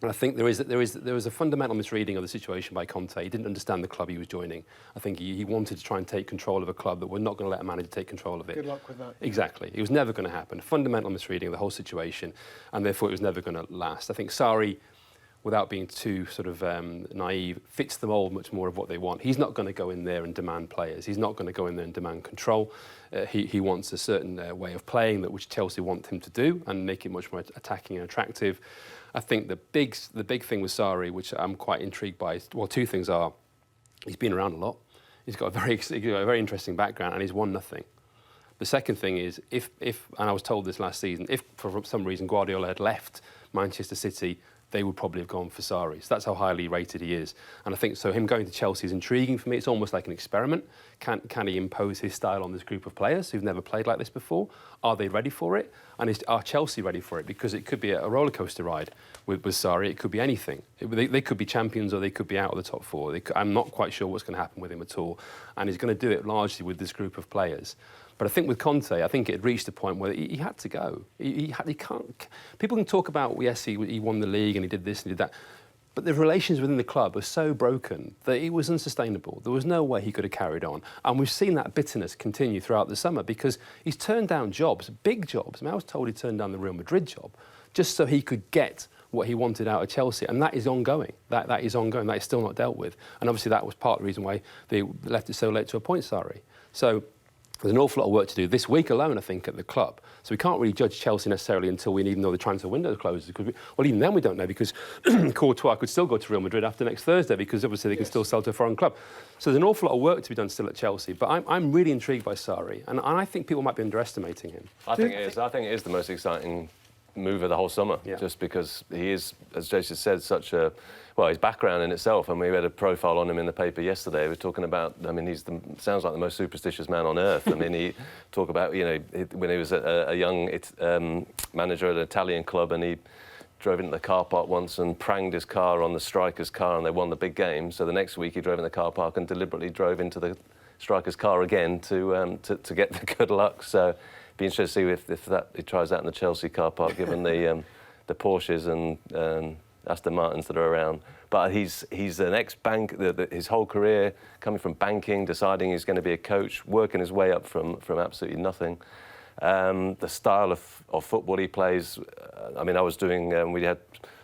And I think there was a fundamental misreading of the situation by Conte. He didn't understand the club he was joining. I think he wanted to try and take control of a club that we're not going to let a manager take control of it. Good luck with that. Exactly. It was never going to happen. A fundamental misreading of the whole situation, and therefore it was never going to last. I think Sarri, without being too sort of naive, fits the mould much more of what they want. He's not going to go in there and demand players. He's not going to go in there and demand control. He wants a certain way of playing which Chelsea want him to do, and make it much more attacking and attractive. I think the big thing with Sarri, which I'm quite intrigued by, well, two things are, he's been around a lot, he's got a very interesting background, and he's won nothing. The second thing is, if and I was told this last season, if for some reason Guardiola had left Manchester City, they would probably have gone for Sarri. So that's how highly rated he is. And I think so him going to Chelsea is intriguing for me. It's almost like an experiment. Can he impose his style on this group of players who've never played like this before? Are they ready for it? And are Chelsea ready for it? Because it could be a roller coaster ride with Sarri. It could be anything. They could be champions, or they could be out of the top four. I'm not quite sure what's going to happen with him at all. And he's going to do it largely with this group of players. But I think with Conte, I think it had reached a point where he had to go. He can't. People can talk about, yes, he won the league and he did this and he did that, but the relations within the club were so broken that it was unsustainable. There was no way he could have carried on. And we've seen that bitterness continue throughout the summer, because he's turned down jobs, big jobs. I mean, I was told he turned down the Real Madrid job just so he could get what he wanted out of Chelsea, and that is ongoing. That is ongoing. That is still not dealt with. And obviously that was part of the reason why they left it so late to appoint Sarri. So There's an awful lot of work to do this week alone, I think, at the club. So we can't really judge Chelsea necessarily until we even know the transfer window closes. Because even then we don't know, because Courtois could still go to Real Madrid after next Thursday, because obviously they can still sell to a foreign club. So there's an awful lot of work to be done still at Chelsea. But I'm really intrigued by Sarri, and I think people might be underestimating him. I think it is. I think it is the most exciting move of the whole summer, just because he is, as Jason said, such a... Well, his background in itself, and we read a profile on him in the paper yesterday. We were talking about, I mean, sounds like the most superstitious man on earth. I mean, he talk about, you know, when he was a young manager at an Italian club, and he drove into the car park once and pranged his car on the striker's car, and they won the big game. So the next week he drove in the car park and deliberately drove into the striker's car again to get the good luck. So it'd be interesting to see if he tries that in the Chelsea car park, given the Porsches and Aston Martins that are around. But he's an ex-bank, his whole career coming from banking, deciding he's going to be a coach, working his way up from absolutely nothing. The style of football he plays, I mean, I was doing, we had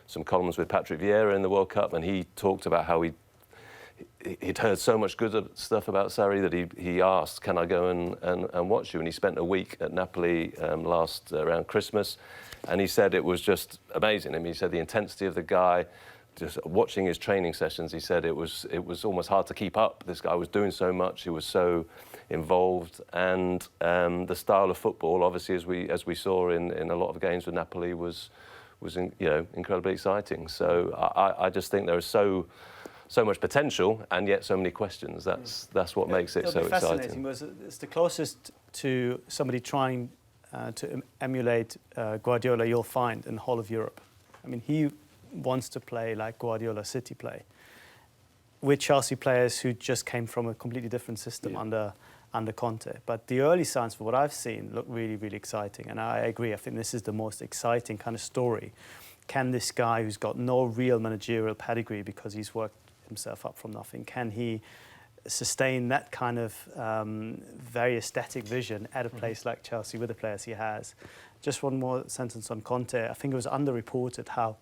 some columns with Patrick Vieira in the World Cup, and he talked about how he'd heard so much good stuff about Sarri that he asked, can I go and watch you? And he spent a week at Napoli around Christmas, and he said it was just amazing. I mean, he said the intensity of the guy, just watching his training sessions, he said it was almost hard to keep up. This guy was doing so much, he was so involved, and the style of football, obviously, as we saw in a lot of games with Napoli, was incredibly exciting. So I just think there is so much potential and yet so many questions. That's what makes it so exciting. Fascinating. It's the closest to somebody trying to emulate Guardiola you'll find in the whole of Europe. I mean, he wants to play like Guardiola City play, with Chelsea players who just came from a completely different system under Conte. But the early signs, for what I've seen, look really, really exciting. And I agree, I think this is the most exciting kind of story. Can this guy who's got no real managerial pedigree because he's worked himself up from nothing, can he sustain that kind of very aesthetic vision at a place like Chelsea with the players he has? Just one more sentence on Conte. I think it was underreported how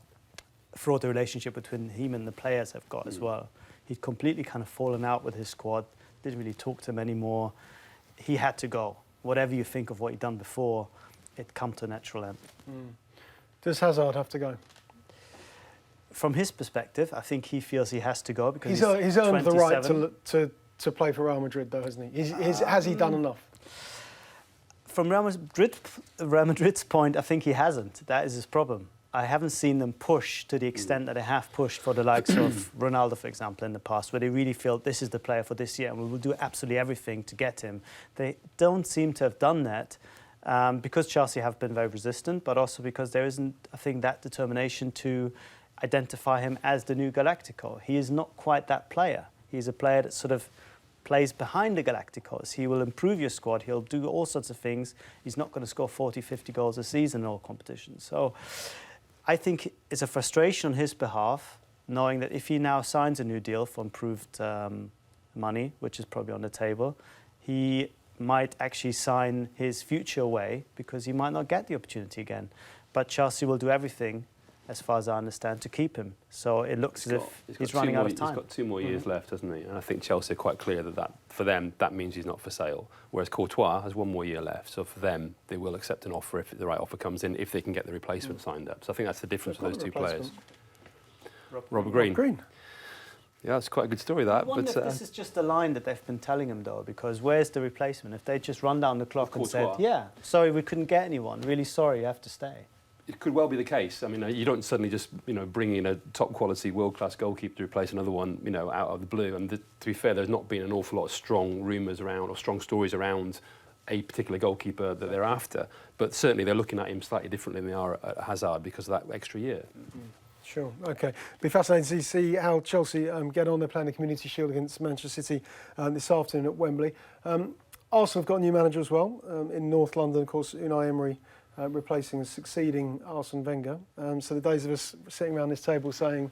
fraught the relationship between him and the players have got as well. He'd completely kind of fallen out with his squad, didn't really talk to them anymore. He had to go. Whatever you think of what he'd done before, it come to a natural end. Does Hazard have to go? From his perspective, I think he feels he has to go because he's earned the right to play for Real Madrid, though, hasn't he? Has he done enough? From Real Madrid's point, I think he hasn't. That is his problem. I haven't seen them push to the extent that they have pushed for the likes of Ronaldo, for example, in the past, where they really feel this is the player for this year and we will do absolutely everything to get him. They don't seem to have done that because Chelsea have been very resistant, but also because there isn't, I think, that determination to identify him as the new Galactico. He is not quite that player. He's a player that sort of plays behind the Galacticos. He will improve your squad. He'll do all sorts of things. He's not going to score 40, 50 goals a season in all competitions. So I think it's a frustration on his behalf, knowing that if he now signs a new deal for improved money, which is probably on the table, he might actually sign his future away because he might not get the opportunity again. But Chelsea will do everything, as far as I understand, to keep him. So it looks as if he's running out of time. He's got 2 more years left, hasn't he? And I think Chelsea are quite clear that for them, that means he's not for sale. Whereas Courtois has 1 more year left. So for them, they will accept an offer if the right offer comes in, if they can get the replacement signed up. So I think that's the difference with those 2 players. Robert Green. Yeah, that's quite a good story, that. I wonder if this is just a line that they've been telling him, though, because where's the replacement? If they just run down the clock and said, yeah, sorry, we couldn't get anyone. Really sorry, you have to stay. It could well be the case. I mean, you don't suddenly just, bring in a top-quality, world-class goalkeeper to replace another one, out of the blue. And to be fair, there's not been an awful lot of strong rumours around or strong stories around a particular goalkeeper that they're after. But certainly they're looking at him slightly differently than they are at Hazard because of that extra year. Sure, OK. Be fascinating to see how Chelsea get on. They're playing the Community Shield against Manchester City this afternoon at Wembley. Arsenal have got a new manager as well in North London, of course, Unai Emery. Replacing and succeeding Arsene Wenger. So the days of us sitting around this table saying,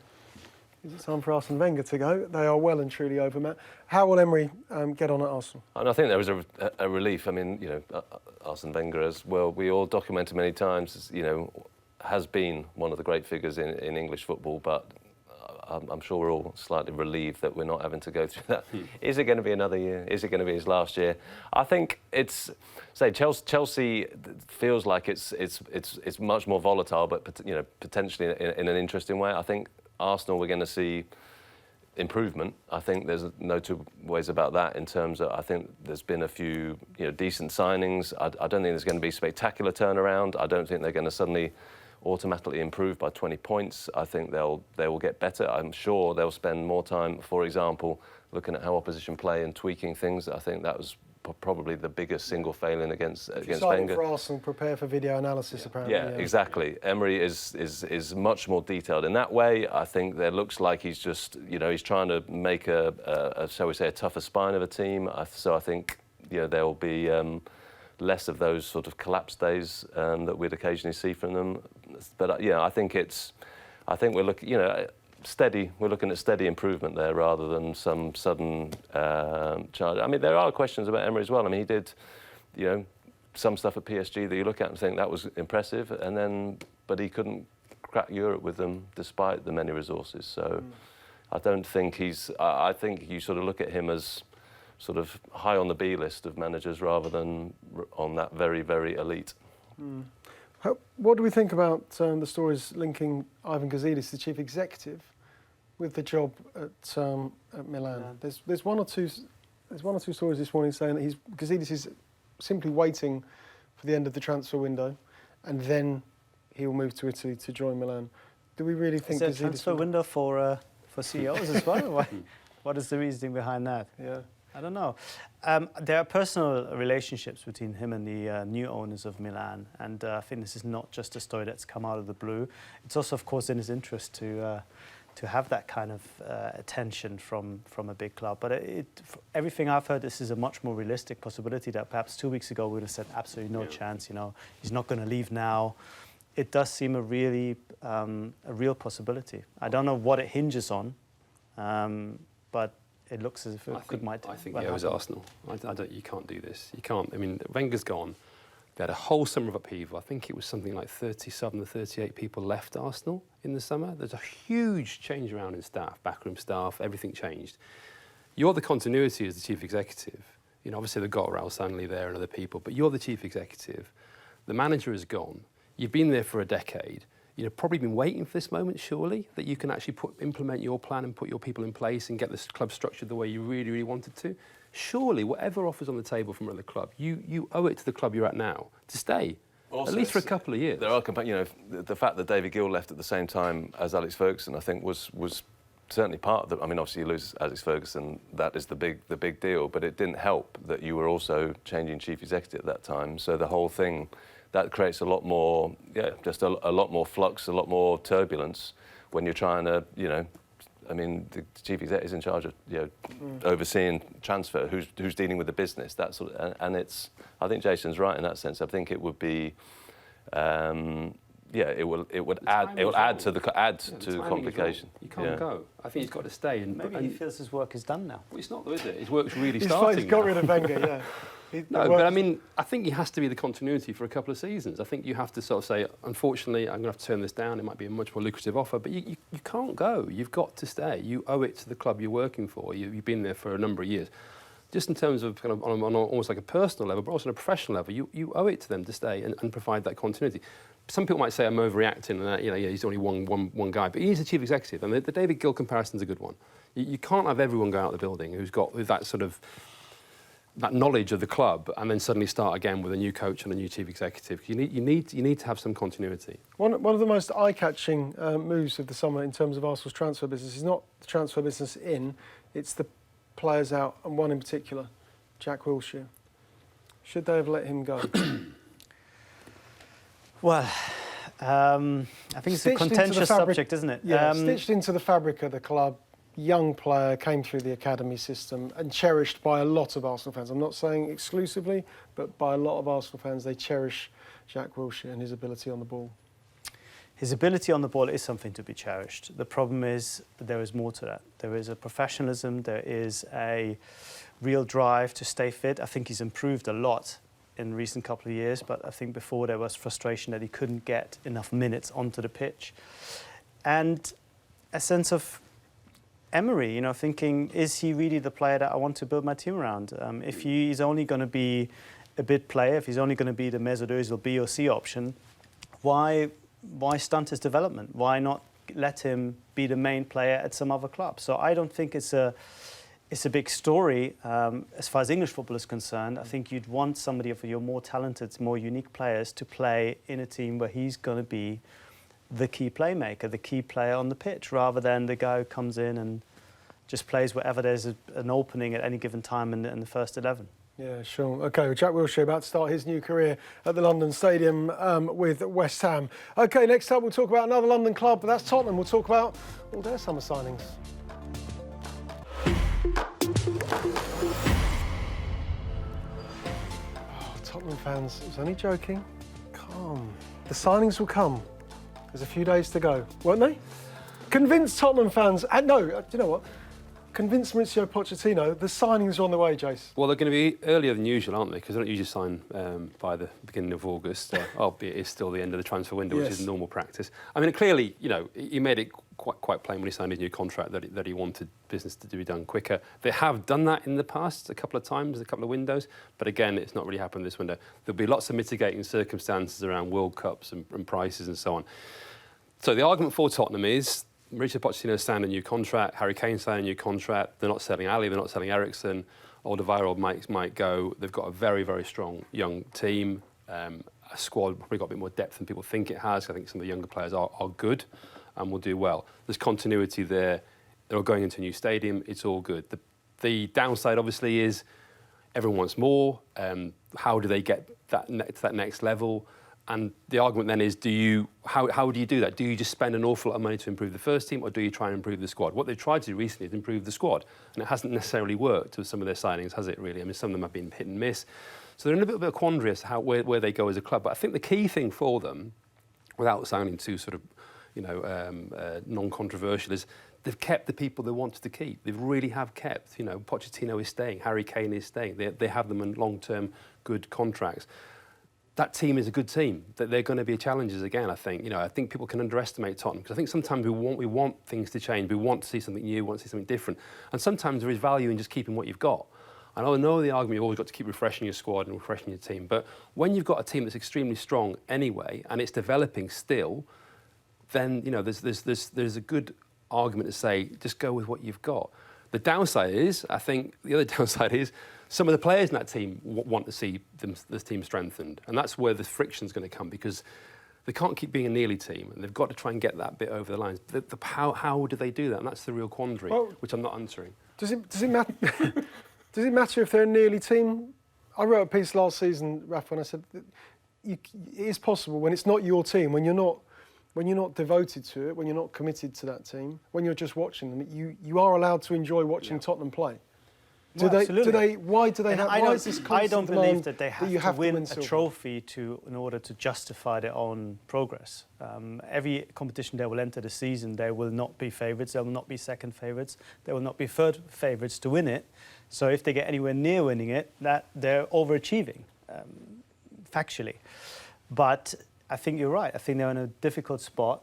is it time for Arsene Wenger to go? They are well and truly over, Matt. How will Emery get on at Arsenal? And I think there was a relief. I mean, Arsene Wenger, as well, we all documented many times, has been one of the great figures in English football, but I'm sure we're all slightly relieved that we're not having to go through that. Is it going to be another year? Is it going to be his last year? I think it's, say, Chelsea feels like it's much more volatile, but potentially in an interesting way. I think Arsenal, we're going to see improvement. I think there's no two ways about that. In terms of, I think there's been a few decent signings. I don't think there's going to be a spectacular turnaround. I don't think they're going to suddenly automatically improve by 20 points. I think they will get better. I'm sure they'll spend more time, for example, looking at how opposition play and tweaking things. I think that was probably the biggest single failing against Wenger. For Arsenal, prepare for video analysis, apparently. Yeah, exactly. Emery is much more detailed in that way. I think there looks like he's just, he's trying to make a shall we say, a tougher spine of a team. So I think, there will be less of those sort of collapse days that we'd occasionally see from them. But I think we're looking, steady. We're looking at steady improvement there rather than some sudden charge. I mean, there are questions about Emery as well. I mean, he did, some stuff at PSG that you look at and think that was impressive, but he couldn't crack Europe with them despite the many resources. So I don't think I think you sort of look at him as sort of high on the B list of managers rather than on that very, very elite. What do we think about the stories linking Ivan Gazidis, the chief executive, with the job at Milan? There's one or two stories this morning saying that Gazidis is simply waiting for the end of the transfer window, and then he will move to Italy to join Milan. Do we really think is there a transfer window for CEOs as well? What is the reasoning behind that? Yeah. I don't know. There are personal relationships between him and the new owners of Milan, and I think this is not just a story that's come out of the blue. It's also, of course, in his interest to have that kind of attention from a big club. But everything I've heard, this is a much more realistic possibility that perhaps 2 weeks ago we would have said absolutely no chance. He's not going to leave now. It does seem a real possibility. I don't know what it hinges on, but it looks as if it might. I think it was Arsenal. You can't do this. You can't. I mean, Wenger's gone. They had a whole summer of upheaval. I think it was something like 37 or 38 people left Arsenal in the summer. There's a huge change around in staff, backroom staff, everything changed. You're the continuity as the chief executive. Obviously they've got Raul Stanley there and other people, but you're the chief executive. The manager is gone. You've been there for a decade. You've probably been waiting for this moment, surely, that you can actually implement your plan and put your people in place and get this club structured the way you really, really wanted to. Surely, whatever offers on the table from another club, you owe it to the club you're at now to stay, also, at least for a couple of years. There are, the fact that David Gill left at the same time as Alex Ferguson, I think, was certainly part of the. I mean, obviously you lose Alex Ferguson, that is the big deal, but it didn't help that you were also changing chief executive at that time. So the whole thing. That creates a lot more, just a lot more flux, a lot more turbulence when you're trying to, I mean, the chief exec is in charge of, overseeing transfer, who's dealing with the business, that sort of, and it's. I think Jason's right in that sense. I think it would be, it would add to the complication. You can't go. I think he's got to stay. Maybe he feels his work is done now. Well, it's not though, is it? His work's really starting. He's got rid of Wenger, yeah. No, but I mean, I think he has to be the continuity for a couple of seasons. I think you have to sort of say, unfortunately, I'm going to have to turn this down. It might be a much more lucrative offer, but you can't go. You've got to stay. You owe it to the club you're working for. You've been there for a number of years. Just in terms of kind of on almost like a personal level, but also on a professional level, you owe it to them to stay and provide that continuity. Some people might say I'm overreacting, and he's only one guy, but he's the chief executive, and the David Gill comparison's a good one. You can't have everyone go out of the building who's got that sort of that knowledge of the club, and then suddenly start again with a new coach and a new chief executive. You need to have some continuity. One of the most eye-catching moves of the summer in terms of Arsenal's transfer business is not the transfer business in, it's the players out, and one in particular, Jack Wilshere. Should they have let him go? Well, I think it's a contentious subject, isn't it? Yeah, stitched into the fabric of the club. Young player, came through the academy system and cherished by a lot of Arsenal fans. I'm not saying exclusively, but by a lot of Arsenal fans, they cherish Jack Wilshere and his ability on the ball. His ability on the ball is something to be cherished. The problem is that there is more to that. There is a professionalism, there is a real drive to stay fit. I think he's improved a lot in the recent couple of years, but I think before there was frustration that he couldn't get enough minutes onto the pitch. And a sense of Emery, you know, thinking, is he really the player that I want to build my team around? If he's only going to be a bid player, if he's only going to be the Mesut Ozil B or C option, why stunt his development? Why not let him be the main player at some other club? So I don't think it's a big story as far as English football is concerned. I think you'd want somebody of your more talented, more unique players to play in a team where he's going to be the key playmaker, the key player on the pitch, rather than the guy who comes in and just plays wherever there's an opening at any given time in the first 11. Yeah, sure. OK, well, Jack Wilshere about to start his new career at the London Stadium with West Ham. OK, next up we'll talk about another London club, but that's Tottenham. We'll talk about all their summer signings. Tottenham fans, I was only joking. Calm. The signings will come. There's a few days to go, won't they? Convince Tottenham fans, and no, do you know what? Convince Mauricio Pochettino, the signings are on the way, Jace. Well, they're going to be earlier than usual, aren't they? Because they don't usually sign by the beginning of August, albeit it's still the end of the transfer window, which is normal practice. I mean, clearly, you know, he made it quite plain when he signed his new contract that he wanted business to be done quicker. They have done that in the past a couple of times, a couple of windows, but again, it's not really happened this window. There'll be lots of mitigating circumstances around World Cups and prices and so on. So the argument for Tottenham is Mauricio Pochettino signed a new contract, Harry Kane signed a new contract, they're not selling Ali, they're not selling Eriksen, Alderweireld might go. They've got a very, very strong young team, a squad probably got a bit more depth than people think it has. I think some of the younger players are good and will do well. There's continuity there. They're all going into a new stadium. It's all good. The downside, obviously, is everyone wants more. How do they get to that next level? And the argument then is, how do you do that? Do you just spend an awful lot of money to improve the first team, or do you try and improve the squad? What they've tried to do recently is improve the squad, and it hasn't necessarily worked with some of their signings, has it really? I mean, some of them have been hit and miss. So they're in a bit of a quandary as to where they go as a club. But I think the key thing for them, without sounding too sort of, non-controversial, is they've kept the people they wanted to keep. They really have kept. You know, Pochettino is staying, Harry Kane is staying. They have them in long-term good contracts. That team is a good team. That they're going to be challenges again. I think. You know, I think people can underestimate Tottenham because I think sometimes we want things to change. We want to see something new. We want to see something different. And sometimes there is value in just keeping what you've got. And I know the argument you've always got to keep refreshing your squad and refreshing your team. But when you've got a team that's extremely strong anyway and it's developing still, then you know there's a good argument to say just go with what you've got. The downside is, I think, the other downside is some of the players in that team want to see this team strengthened, and that's where the friction's going to come because they can't keep being a nearly team, and they've got to try and get that bit over the line. How do they do that? And that's the real quandary, which I'm not answering. Does it matter? Does it matter if they're a nearly team? I wrote a piece last season, Rafa, and I said that it is possible when it's not your team, when you're not devoted to it, when you're not committed to that team, when you're just watching them, you are allowed to enjoy watching Tottenham play. Absolutely. Why do they have? I don't believe that they have to win a silver? trophy in order to justify their own progress. Every competition they will enter the season, they will not be favourites. They will not be second favourites. They will not be third favourites to win it. So if they get anywhere near winning it, that they're overachieving, factually. But I think you're right. I think they're in a difficult spot.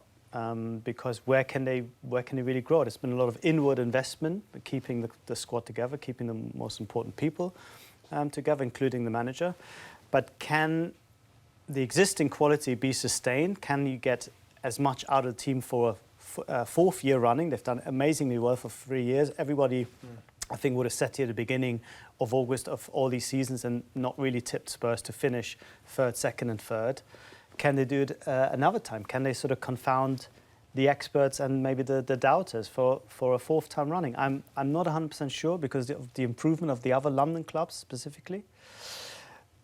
Because where can they really grow? There's been a lot of inward investment, keeping the squad together, keeping the most important people together, including the manager. But can the existing quality be sustained? Can you get as much out of the team for a fourth year running? They've done amazingly well for 3 years. Everybody, I think, would have set here at the beginning of August of all these seasons and not really tipped Spurs to finish third, second and third. Can they do it another time? Can they sort of confound the experts and maybe the doubters for a fourth time running? I'm not 100% sure because of the improvement of the other London clubs specifically.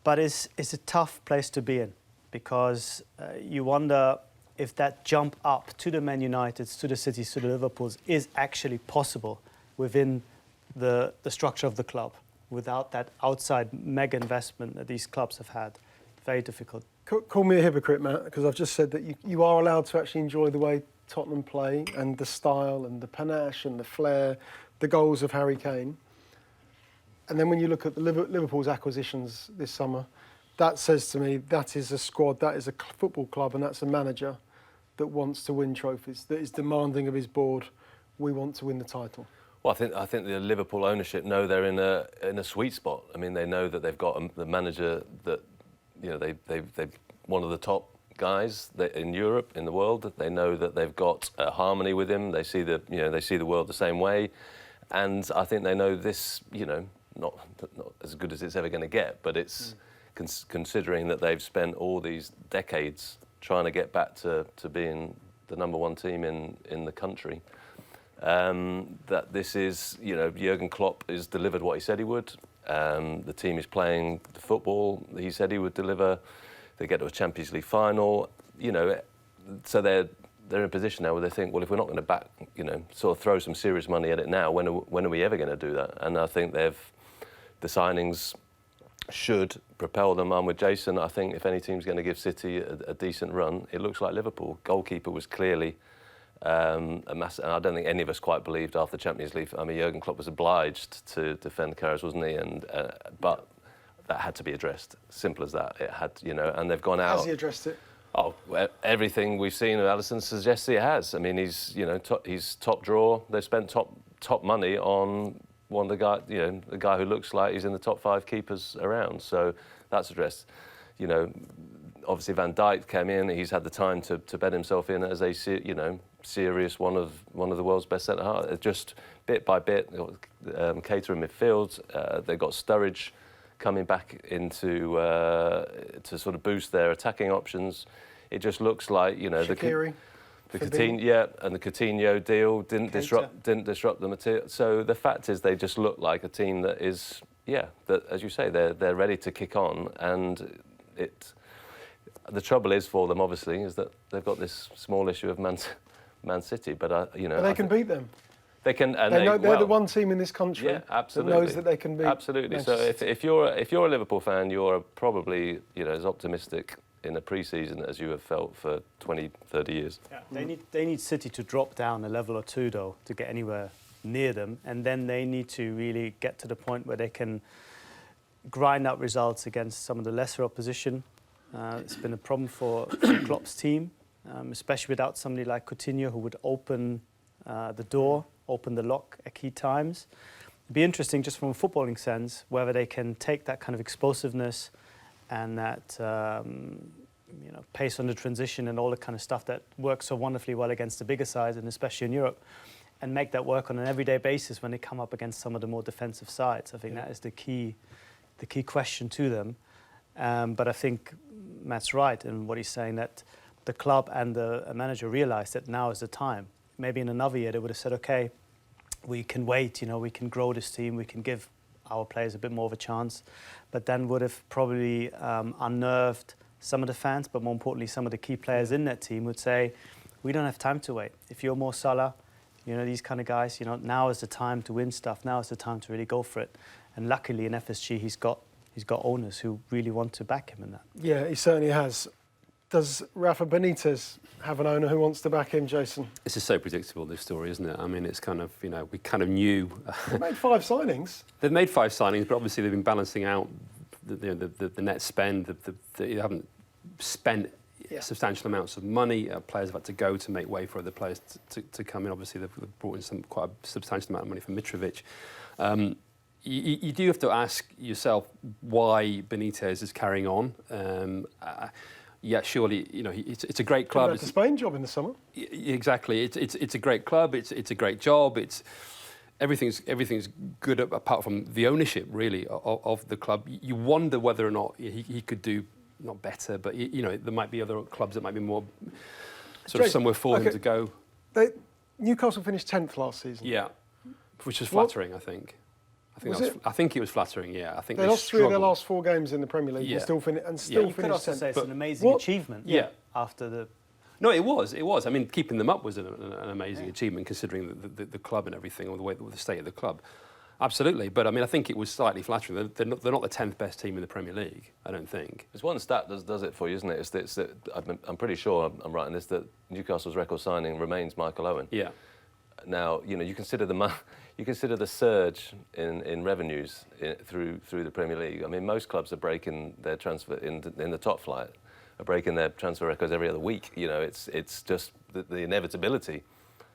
But it's a tough place to be in because you wonder if that jump up to the Man Uniteds, to the Cities, to the Liverpools is actually possible within the structure of the club without that outside mega investment that these clubs have had. Very difficult. Call me a hypocrite, Matt, because I've just said that you are allowed to actually enjoy the way Tottenham play and the style and the panache and the flair, the goals of Harry Kane. And then when you look at the Liverpool's acquisitions this summer, that says to me that is a squad, that is a football club, and that's a manager that wants to win trophies, that is demanding of his board we want to win the title? Well, I think the Liverpool ownership know they're in a sweet spot. I mean, they know that they've got the manager that, you know, they've one of the top guys in Europe, in the world. That they know that they've got harmony with him. They see the world the same way, and I think they know this. You know, not as good as it's ever going to get, but it's considering that they've spent all these decades trying to get back to being the number one team in the country. That this is, you know, Jurgen Klopp has delivered what he said he would. The team is playing the football he said he would deliver. They get to a Champions League final, you know, so they're in a position now where they think, well, if we're not going to sort of throw some serious money at it now, when are we ever going to do that? And I think the signings should propel them. I'm with Jason. I think if any team's going to give City a decent run, it looks like Liverpool. Goalkeeper was clearly a massive, and I don't think any of us quite believed after the Champions League. I mean, Jurgen Klopp was obliged to defend Karius, wasn't he? And but that had to be addressed. Simple as that. It had, you know, and they've gone out. Has he addressed it? Oh, everything we've seen of Alisson suggests he has. I mean, he's, you know, he's top drawer. They spent top money on one of the guy, you know, the guy who looks like he's in the top 5 keepers around. So that's addressed. You know, obviously Van Dijk came in. He's had the time to bed himself in as a, you know, serious one of the world's best centre halves. Just bit by bit, Keita in midfield. They got Sturridge coming back into to sort of boost their attacking options. It just looks like, you know, Shaqiri, the Coutinho, and the Coutinho deal didn't disrupt the material. So the fact is, they just look like a team that is, that, as you say, they're ready to kick on. And the trouble is for them, obviously, is that they've got this small issue of Man City. But you know, but they can beat them. They can, and they're the one team in this country that knows that they can beat. Absolutely. So if you're a Liverpool fan, you're probably, you know, as optimistic in the pre-season as you have felt for 20, 30 years. Yeah. They need City to drop down a level or two, though, to get anywhere near them, and then they need to really get to the point where they can grind out results against some of the lesser opposition. It's been a problem for Klopp's team, especially without somebody like Coutinho who would open the door, open the lock at key times. It'd be interesting, just from a footballing sense, whether they can take that kind of explosiveness and that you know, pace on the transition and all the kind of stuff that works so wonderfully well against the bigger sides, and especially in Europe, and make that work on an everyday basis when they come up against some of the more defensive sides. I think that is the key question to them. But I think Matt's right in what he's saying, that the club and the manager realised that now is the time. Maybe in another year they would have said, okay, we can wait, you know, we can grow this team, we can give our players a bit more of a chance, but then would have probably unnerved some of the fans, but more importantly, some of the key players in that team would say, we don't have time to wait. If you're Mo Salah, you know, these kind of guys, you know, now is the time to win stuff, now is the time to really go for it. And luckily in FSG, he's got owners who really want to back him in that. Yeah, he certainly has. Does Rafa Benitez have an owner who wants to back him, Jason? This is so predictable, this story, isn't it? I mean, it's kind of, you know, we kind of knew. They've made 5 signings. They've made 5 signings, but obviously they've been balancing out the net spend. They haven't spent substantial amounts of money. Players have had to go to make way for other players to come in. Obviously, they've brought in quite a substantial amount of money from Mitrovic. You do have to ask yourself why Benitez is carrying on. Yeah, surely, you know, it's a great club. It's a Spain job in the summer. Exactly, it's a great club. It's a great job. Everything's good apart from the ownership, really, of the club. You wonder whether or not he could do not better, but you know, there might be other clubs that might be more sort of somewhere for him to go. Newcastle finished 10th last season. Yeah, which was flattering, I think. I think it was flattering. Yeah, I think they lost 3 of their last 4 games in the Premier League and still finished 10th. You could also say it's an amazing achievement. Yeah. After the. No, it was. I mean, keeping them up was an amazing achievement, considering the club and everything, or the state of the club. Absolutely, but I mean, I think it was slightly flattering. They're not the 10th best team in the Premier League. I don't think. There's one stat that does it for you, isn't it? It's that I'm pretty sure I'm right in this, that Newcastle's record signing remains Michael Owen. Yeah. Now, you know, you consider the surge in revenues through the Premier League. I mean, most clubs are breaking their transfer in the top flight, are breaking their transfer records every other week. You know, it's just the inevitability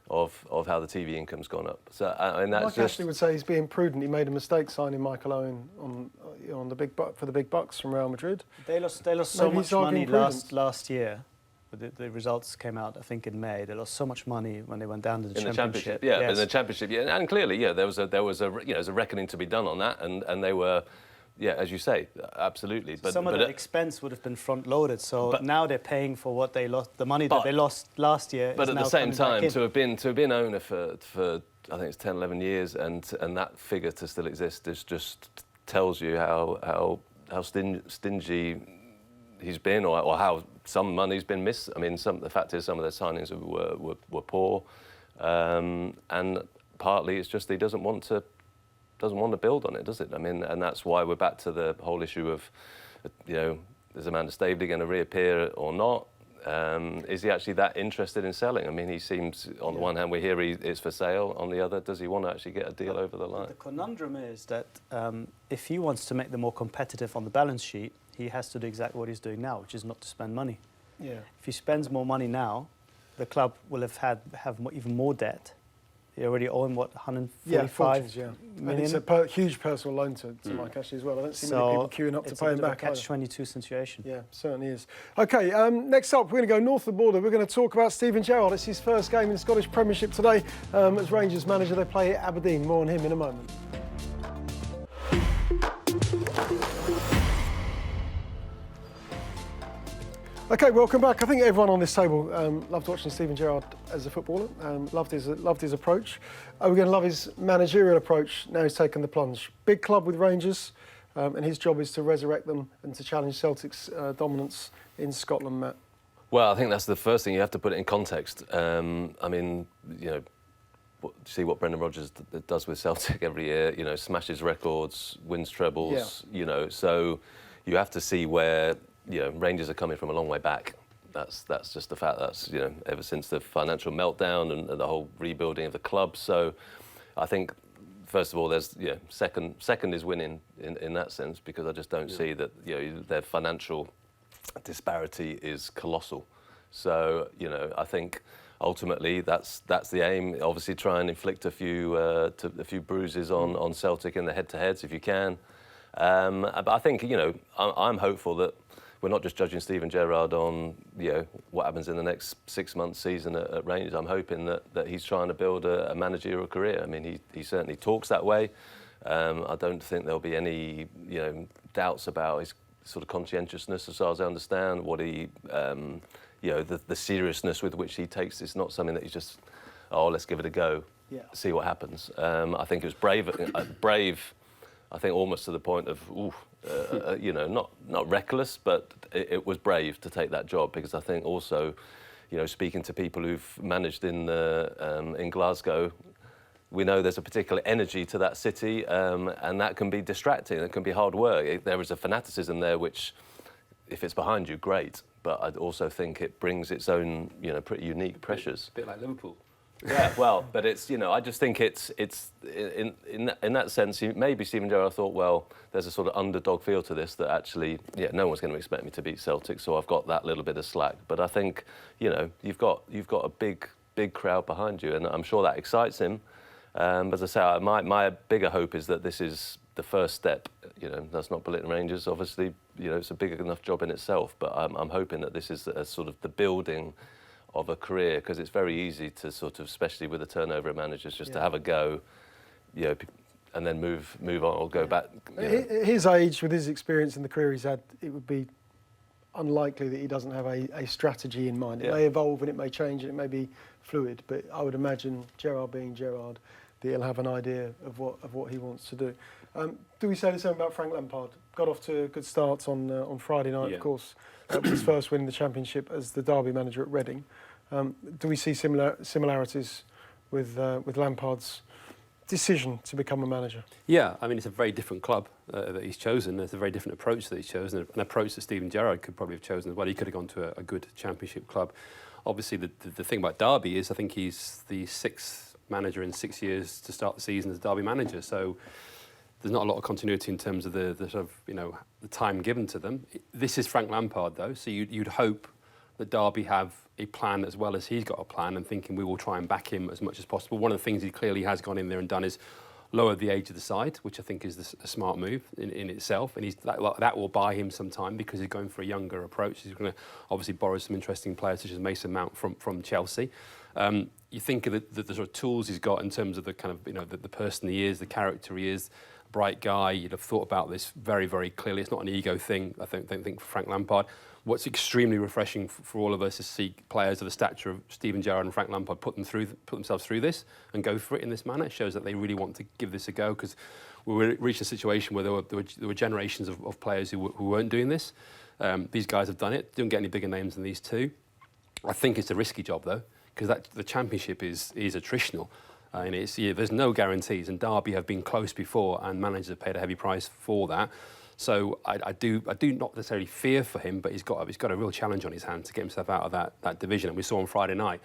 of how the TV income's gone up. So I mean, that's Mike Ashley would say he's being prudent. He made a mistake signing Michael Owen on the for the big bucks from Real Madrid. They lost so much money last year. The results came out, I think, in May. They lost so much money when they went down to the championship. Yeah, yes. in the championship, yeah, and clearly, yeah, there was a reckoning to be done on that, and they were, yeah, as you say, absolutely. But some of the expense would have been front loaded, so now they're paying for what they lost, the money that they lost last year. But at the same time, to have been owner for I think it's 10, 11 years, and that figure to still exist just tells you how stingy he's been, or how some money's been missed. I mean, the fact is some of their signings were poor, and partly it's just he doesn't want to build on it, does it? I mean, and that's why we're back to the whole issue of, is Amanda Staveley going to reappear or not? Is he actually that interested in selling? I mean, he seems, on the one hand, we hear it's for sale. On the other, does he want to actually get a deal over the line? The conundrum is that if he wants to make them more competitive on the balance sheet, he has to do exactly what he's doing now, which is not to spend money. Yeah. If he spends more money now, the club will have even more debt. They already own, what, 145 million? And it's a huge personal loan to Mike Ashley as well. I don't see many people queuing up to pay him back. It's a catch-22 situation. Yeah, certainly is. OK, next up, we're going to go north of the border. We're going to talk about Steven Gerrard. It's his first game in the Scottish Premiership today as Rangers manager. They play at Aberdeen. More on him in a moment. OK, welcome back. I think everyone on this table loved watching Steven Gerrard as a footballer, loved his approach. We're going to love his managerial approach now he's taken the plunge. Big club with Rangers, and his job is to resurrect them and to challenge Celtic's dominance in Scotland, Matt. Well, I think that's the first thing. You have to put it in context. I mean, see what Brendan Rodgers does with Celtic every year, smashes records, wins trebles, so you have to see where Rangers are coming from a long way back. That's just the fact. That's ever since the financial meltdown and the whole rebuilding of the club. So I think first of all, there's second is winning in that sense, because I just don't see that their financial disparity is colossal. So I think ultimately that's the aim. Obviously, try and inflict a few bruises on Celtic in the head-to-heads if you can. But I think I'm hopeful that we're not just judging Steven Gerrard on what happens in the next 6 months season at Rangers. I'm hoping that he's trying to build a managerial career. I mean, he certainly talks that way. I don't think there'll be any doubts about his sort of conscientiousness, as far as I understand. What he the seriousness with which he takes it's not something that he's just let's give it a go, see what happens. I think it was brave. I think almost to the point of not reckless, but it was brave to take that job, because I think also, speaking to people who've managed in Glasgow, we know there's a particular energy to that city, and that can be distracting. It can be hard work. There is a fanaticism there, which, if it's behind you, great. But I also think it brings its own, pretty unique pressures. A bit like Liverpool. Yeah, well, but it's I just think it's in that sense. Maybe Steven Gerrard thought, well, there's a sort of underdog feel to this that actually, no one's going to expect me to beat Celtic, so I've got that little bit of slack. But I think you've got a big crowd behind you, and I'm sure that excites him. As I say, my bigger hope is that this is the first step. That's not belittling Rangers. Obviously, it's a big enough job in itself. But I'm hoping that this is a sort of the building of a career, because it's very easy to sort of, especially with the turnover of managers, just to have a go, and then move on or go back. His age, with his experience in the career he's had, it would be unlikely that he doesn't have a strategy in mind. It may evolve and it may change and it may be fluid, but I would imagine Gerrard being Gerrard, that he'll have an idea of what he wants to do. Do we say the same about Frank Lampard? Got off to a good start on Friday night, of course. With his first win in the Championship as the Derby manager at Reading. Do we see similarities with Lampard's decision to become a manager? Yeah, I mean, it's a very different club that he's chosen. It's a very different approach that he's chosen, an approach that Steven Gerrard could probably have chosen as well. He could have gone to a good Championship club. Obviously, the thing about Derby is I think he's the sixth manager in 6 years to start the season as Derby manager. So there's not a lot of continuity in terms of the sort of the time given to them. This is Frank Lampard though, so you'd hope that Derby have a plan as well as he's got a plan, and thinking we will try and back him as much as possible. One of the things he clearly has gone in there and done is lower the age of the side, which I think is a smart move in itself, and that will buy him some time because he's going for a younger approach. He's going to obviously borrow some interesting players such as Mason Mount from Chelsea. You think of the sort of tools he's got in terms of the kind of the person he is, the character he is, bright guy. You'd have thought about this very, very clearly. It's not an ego thing, I don't think, for Frank Lampard. What's extremely refreshing for all of us is to see players of the stature of Steven Gerrard and Frank Lampard put themselves through this and go for it in this manner. It shows that they really want to give this a go, because we reached a situation where there were generations of players who weren't doing this. These guys have done it. Don't get any bigger names than these two. I think it's a risky job though, because the Championship is attritional. And there's no guarantees, and Derby have been close before, and managers have paid a heavy price for that. So I do not necessarily fear for him, but he's got a real challenge on his hands to get himself out of that division. And we saw on Friday night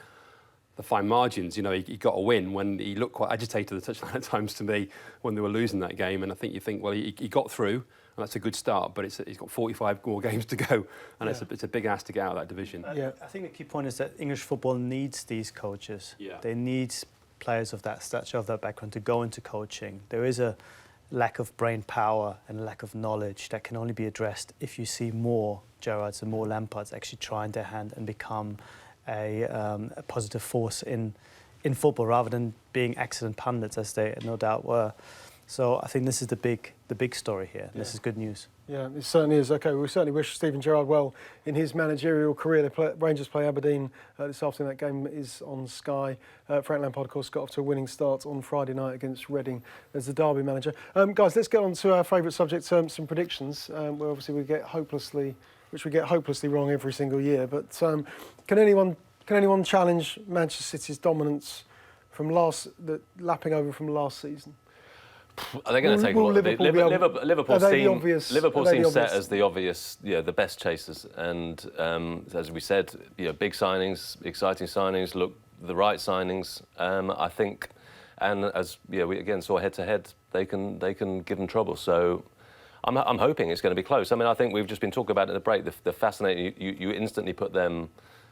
the fine margins. He got a win when he looked quite agitated at the touchline at times to me when they were losing that game. And I think well, he got through, and that's a good start. But he's got 45 more games to go, and it's a big ask to get out of that division. I think the key point is that English football needs these coaches. Yeah. They need players of that stature, of that background, to go into coaching. There is a lack of brain power and lack of knowledge that can only be addressed if you see more Gerrards and more Lampards actually trying their hand and become a positive force in football, rather than being accident pundits, as they no doubt were. So I think this is the big story here. This is good news. Yeah, it certainly is. OK, we certainly wish Steven Gerrard well in his managerial career. Rangers play Aberdeen this afternoon. That game is on Sky. Frank Lampard, of course, got off to a winning start on Friday night against Reading as the Derby manager. Guys, let's get on to our favourite subject, some predictions, where obviously we get hopelessly wrong every single year. But can anyone challenge Manchester City's dominance lapping over from last season? Are they going to take a lot of it? Liverpool seems set as the obvious, the best chasers. And as we said, big signings, exciting signings, look, the right signings. I think, and as we again saw head-to-head, they can give them trouble. So I'm hoping it's going to be close. I mean, I think we've just been talking about it in the break. The fascinating, you instantly put them.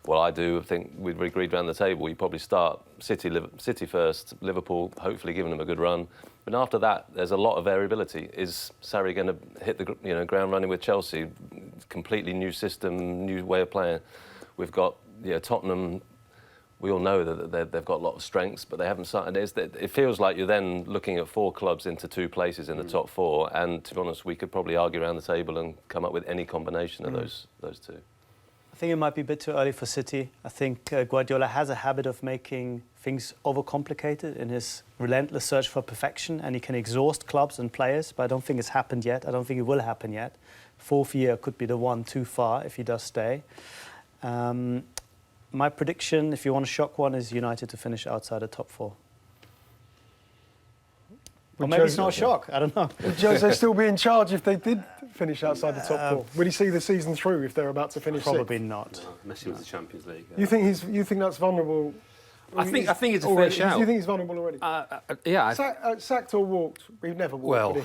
Well, I do. I think we've agreed around the table. You probably start City first, Liverpool, hopefully giving them a good run. But after that, there's a lot of variability. Is Sarri going to hit the ground running with Chelsea? Completely new system, new way of playing. We've got Tottenham. We all know that they've got a lot of strengths, but they haven't signed. It feels like you're then looking at 4 clubs into 2 places in the top 4. And to be honest, we could probably argue around the table and come up with any combination of those 2. I think it might be a bit too early for City. I think Guardiola has a habit of making things overcomplicated in his relentless search for perfection, and he can exhaust clubs and players, but I don't think it's happened yet. I don't think it will happen yet. 4th year could be the one too far if he does stay. My prediction, if you want a shock one, is United to finish outside the top 4. Or maybe it's not a shock, I don't know. Would Jose still be in charge if they did finish outside the top 4? Would he see the season through if they're about to finish Probably 6th? not. No, Messi was the Champions League. You think that's vulnerable? I think it's a already, fair shout. Do you think he's vulnerable already? Yeah. Sacked or walked? We've never walked.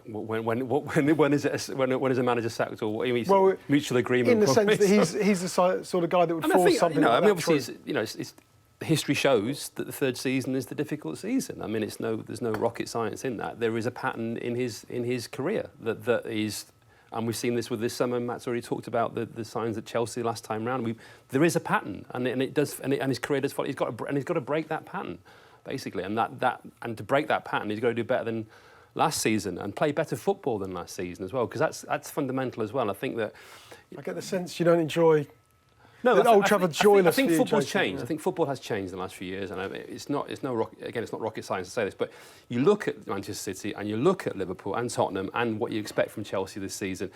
Well, when is a manager sacked or mutual agreement? In the sense that he's the sort of guy that would force something. Obviously, history shows that the 3rd season is the difficult season. I mean, there's no rocket science in that. There is a pattern in his career that is, and we've seen this with this summer. Matt's already talked about the signs at Chelsea last time round. There is a pattern, and his career does follow. He's got to break that pattern, basically, and to break that pattern, he's got to do better than last season and play better football than last season as well, because that's fundamental as well. I think that I get the sense you don't enjoy. No, Old Trafford joyless. I think football's changed. I think football has changed in the last few years, and it's not rocket science to say this. But you look at Manchester City and you look at Liverpool and Tottenham and what you expect from Chelsea this season.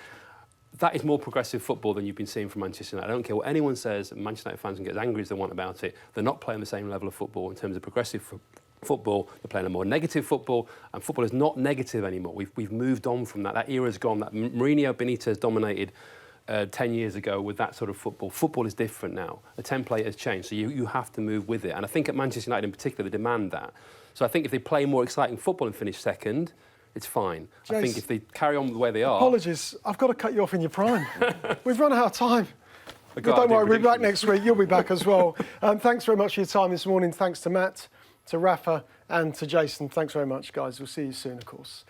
That is more progressive football than you've been seeing from Manchester United. I don't care what anyone says. Manchester United fans can get as angry as they want about it. They're not playing the same level of football in terms of progressive football. They're playing a more negative football, and football is not negative anymore. We've moved on from that. That era's gone. That Mourinho, Benitez dominated 10 years ago with that sort of football. Football is different now. The template has changed, so you have to move with it. And I think at Manchester United in particular, they demand that. So I think if they play more exciting football and finish second, it's fine. Jace, I think if they carry on the way they are... Apologies, I've got to cut you off in your prime. We've run out of time. I Well, gotta don't do worry, we'll be back predictions. next week. You'll be back as well. Thanks very much for your time this morning. Thanks to Matt, to Rafa, and to Jason. Thanks very much, guys. We'll see you soon, of course.